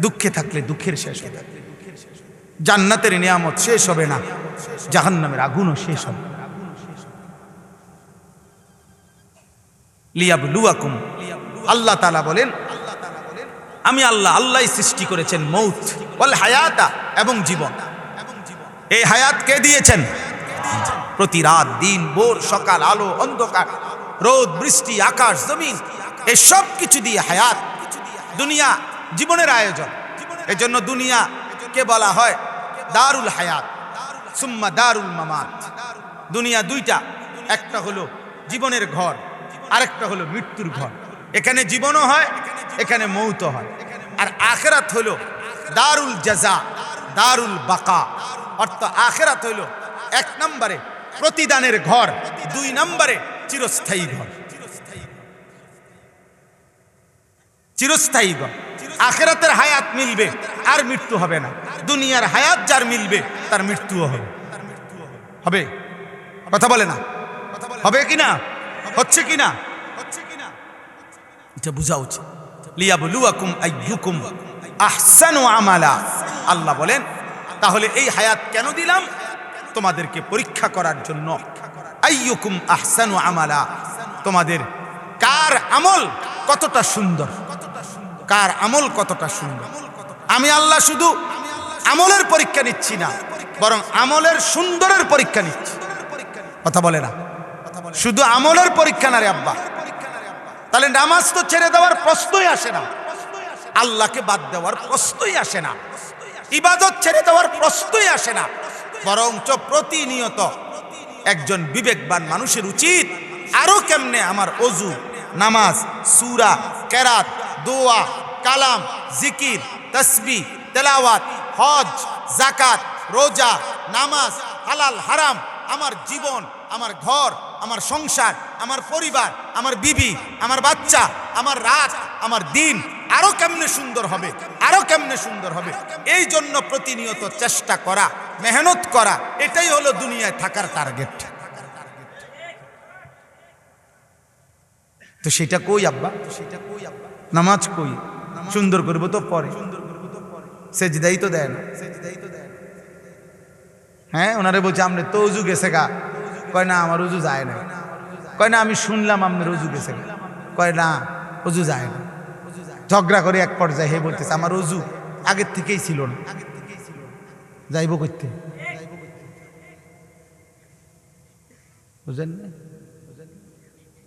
S1: দুঃখে থাকলে দুঃখের শেষ হবে, জান্নাতের নিয়ামত শেষ হবে না, জাহান্নামের আগুনও শেষ হবে। লিয়াবলুয়াকুম, আল্লাহ তাআলা বলেন আমি আল্লাহ, আল্লাহই সৃষ্টি করেছেন মৌত ওয়াল হায়াতা, এবং জীবন। এই হায়াত কে দিয়েছেন? প্রতি রাত দিন ভোর সকাল, আলো অন্ধকার, রোদ বৃষ্টি, আকাশ জমিন, এই সব কিছু দিয়ে হায়াত, দুনিয়া জীবনের আয়োজন। এই জন্য দুনিয়া কে বলা হয় দারুল হায়াত সুম্মা দারুল মামাত। দুনিয়া দুইটা, একটা হলো জীবনের ঘর, আরেকটা হলো মৃত্যুর ঘর। এখানে জীবনও হয়, এখানে মৌতও হয়। আর আখিরাত হলো দারুল জাযা, দারুল বাকা। অর্থাৎ আখিরাত হলো 1 নম্বরে প্রতিদানের ঘর, 2 নম্বরে চিরস্থায়ী ঘর, চিরস্থায়ী ঘর। আখিরাতের হায়াত মিলবে আর মৃত্যু হবে না, দুনিয়ার হায়াত যার মিলবে তার মৃত্যুও হবে। হবে কথা বলে না, হবে কিনা, হচ্ছে কিনা, এটা বোঝা উচিত। লিয়াবলুয়াকুম আইয়ুকুম আহসানু আমালা। আল্লাহ বলেন তাহলে এই হায়াত কেন দিলাম? তোমাদেরকে পরীক্ষা করার জন্য। আইয়ুকুম আহসানু আমালা, তোমাদের কার আমল কতটা সুন্দর, কার আমল কতটা সুন্দর। আমি আল্লাহ শুধু আমলের পরীক্ষা নিচ্ছি না, বরং আমলের সুন্দরের পরীক্ষা নিচ্ছি। কথা বলে না, শুধু আমলের পরীক্ষা না রে আব্বা। তাহলে নামাজ তো ছেড়ে দেওয়ার প্রশ্নই আসে না, আল্লাহকে বাদ দেওয়ার প্রশ্নই আসে না, ইবাদত ছেড়ে দেওয়ার প্রশ্নই আসে না। বরঞ্চ প্রতিনিয়ত একজন বিবেকবান মানুষের উচিত আরো কেমনে আমার অজু, নামাজ, সূরা, কেরাত, দোয়া, কালাম, জিকির, তাসবিহ, তেলাওয়াত, হজ, যাকাত, রোজা, নামাজ, হালাল হারাম, আমার জীবন, আমার ঘর, আমার সংসার, আমার পরিবার, আমার বিবি, আমার বাচ্চা, আমার রাত, আমার দিন আরো কেমনে সুন্দর হবে, আরো কেমনে সুন্দর হবে। এই জন্য প্রতিনিয়ত চেষ্টা করা, মেহনত করা, এটাই হলো দুনিয়ায় থাকার টার্গেট। তো সেটা কই আব্বা, নামাজ কই, সুন্দর করবো তো পরে, সেজদাই তো দেয় না। হ্যাঁ, ওনারে বলছে আপনি তো উজু গেছে গা, কয় না আমার উজু যায় না, কয় না আমি শুনলাম আপনার উজু গেছে গা, কয় না উজু যায় না। ঝগড়া করে এক পর্যায়ে হে বলতেছে আমার উজু আগের থেকেই ছিল না, যাইব করতে, বুঝেন না?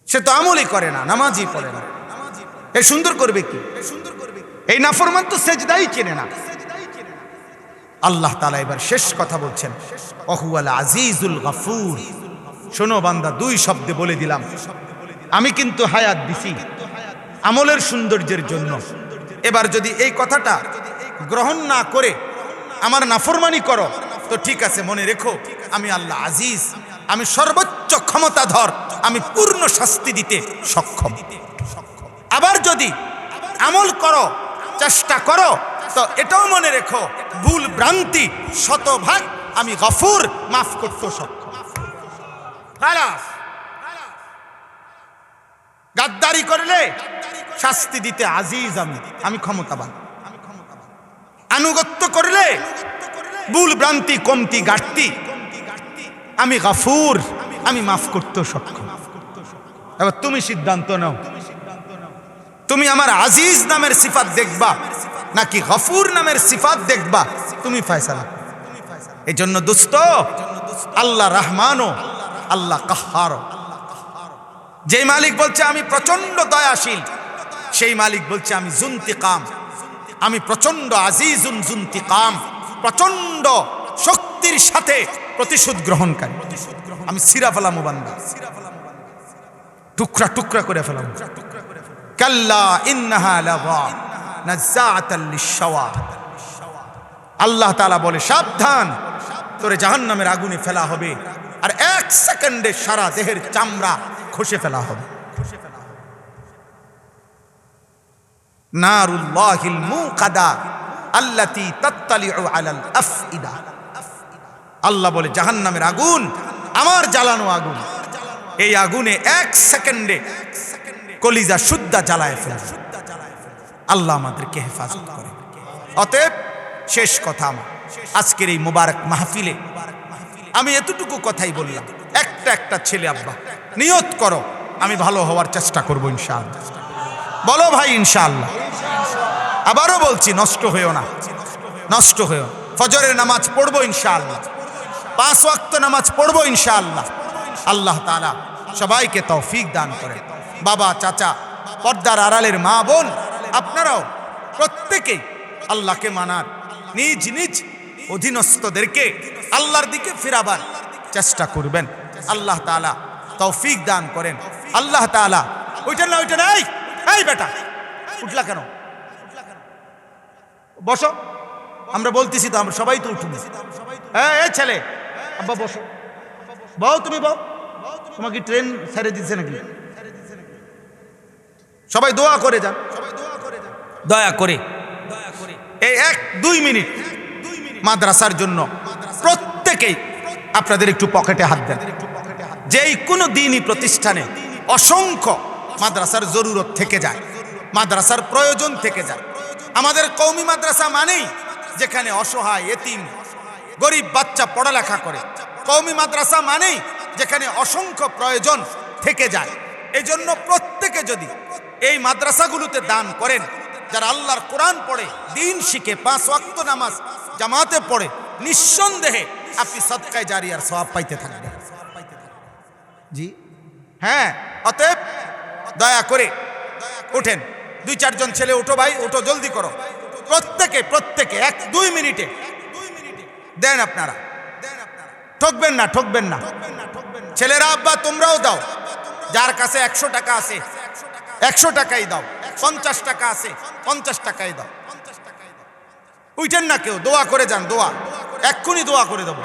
S1: সে তো আমলই করে না, নামাজই পড়ে না, এ সুন্দর করবে কি? এই নাফরমান তো সেজদাই চেনে না। আল্লাহ তাআলা এবার শেষ কথা বলছেন, ওহুয়াল আজিজুল গফুর। শোনো বান্দা, 2 শব্দে বলে দিলাম, আমি কিন্তু হায়াত দিছি আমলের সৌন্দর্যের জন্য। এবার যদি এই কথাটা গ্রহণ না করে আমার নাফরমানি করো তো ঠিক আছে, মনে রেখো আমি আল্লাহ আজিজ, আমি সর্বোচ্চ ক্ষমতাধর, আমি পূর্ণ শাস্তি দিতে সক্ষম। আবার যদি আমল করো, চেষ্টা করো, তো এটাও মনে রেখো ভুল ভ্রান্তি শতভাগ আমি গফুর, মাফ করতে সক্ষম। খালাস। গাদ্দারি করলে শাস্তি দিতে আজিজ আমি ক্ষমতাবান। আনুগত্য করলে ভুল ভ্রান্তি কমতি ঘাটতি আমি গফুর, আমি মাফ করতে সক্ষম। এবার তুমি সিদ্ধান্ত নাও, তুমি আমার আজিজ নামের সিফাত দেখবা নাকি গফুর নামের সিফাত দেখবা, তুমি ফয়সালা। এই জন্য দোস্ত, আল্লাহ রহমানও আল্লাহ কাহ্হারও। যে মালিক বলছে আমি প্রচন্ড দয়াশীল, সেই মালিক বলছে আমি জুনতিকাম, আমি প্রচন্ড আজিজুন জুনতিকাম, প্রচন্ড শক্তির সাথে প্রতিশোধ গ্রহণকারী। আমি সিরা ফেলামু বান্দা, টুকরা টুকরা করে ফেলাম। কাল্লা ইন্নাহা লাযা নাযাআতাল লিশ-শাওয়া। আল্লাহ তাআলা বলে সাবধান, তোরে জাহান্নামের আগুনে ফেলা হবে আর 1 সেকেন্ডে সারা দেহের চামড়া খসে ফেলা হবে। নারুল্লাহিল মুকাদা আল্লাতী তাত্তালিউ আলাল আফইদা। আল্লাহ বলে জাহান্নামের আগুন আমার জ্বালানো আগুন, এই আগুনে 1 সেকেন্ডে কলিজা শুদ্ধা জ্বালায় ফেলে। আল্লাহ আমাদেরকে হেফাজত করে। অতএব শেষ কথা আমার আজকের এই মোবারক মাহফিলে আমি এতটুকু কথাই বললাম। একটা ছেলে আব্বা নিয়ত করো, আমি ভালো হওয়ার চেষ্টা করব ইনশাআল্লাহ। বলো ভাই ইনশাআল্লাহ। আবারও বলছি, নষ্ট হয়েও না, নষ্ট হয়েও। ফজরের নামাজ পড়বো ইনশাআল্লাহ, 5 ওয়াক্ত নামাজ পড়বো ইনশাআল্লাহ। আল্লাহ তাআলা সবাইকে তৌফিক দান করে। বাবা, চাচা, পর্দার আড়ালের মা বোন, আপনারাও প্রত্যেকেই আল্লাহকে মানার, নিজ নিজ অধীনস্থদেরকে আল্লাহর দিকে ফিরাবার চেষ্টা করবেন। আল্লাহ তাআলা তৌফিক দান করেন। আল্লাহ তাআলা ওইটা নাই, এই বেটা উঠলা কেন? বসো, আমরা বলতেছি তো, আমরা সবাই তো উঠুন। এই ছেলে, আব্বা বসো, বউ তুমি বউ, তোমাকে ট্রেন ছেড়ে দিচ্ছে নাকি? সবাই দোয়া করে যান, দয়া করে এই 1-2 মিনিট মাদ্রাসার জন্য প্রত্যেকেই আপনাদের একটু পকেটে হাত দেন। যেই কোনো দিনই প্রতিষ্ঠানে অসংখ্য মাদ্রাসার জরুরত থেকে যায়, মাদ্রাসার প্রয়োজন থেকে যায়। আমাদের কওমি মাদ্রাসা মানেই যেখানে অসহায় এতিম গরিব বাচ্চা পড়ালেখা করে। কওমি মাদ্রাসা মানেই যেখানে অসংখ্য প্রয়োজন থেকে যায়। এজন্য প্রত্যেকে যদি এই মাদ্রাসাগুলোতে দান করেন, যারা আল্লাহর কোরআন পড়ে, দিন শিখে, 5 ওয়াক্ত নামাজ জামাতে পড়ে, নিঃসন্দেহে আপনি সাদকায়ে জারিয়ার সওয়াব পাইতে থাকবেন। জি হ্যাঁ, অতএব দয়া করে ওঠেন। 2-4 জন ছেলে ওঠো ভাই, ওঠো, জলদি করো। প্রত্যেকে 1-2 মিনিটে দেন আপনারা। ঠকবেন না। ছেলেরা আব্বা তোমরাও দাও, যার কাছে 100 টাকা আছে 100 টাকাই দাও, 50 টাকা আছে 50 টাকাই দাও। উঠেন না কেউ, দোয়া করে যান। দোয়া এক্ষুনি দোয়া করে দেবো।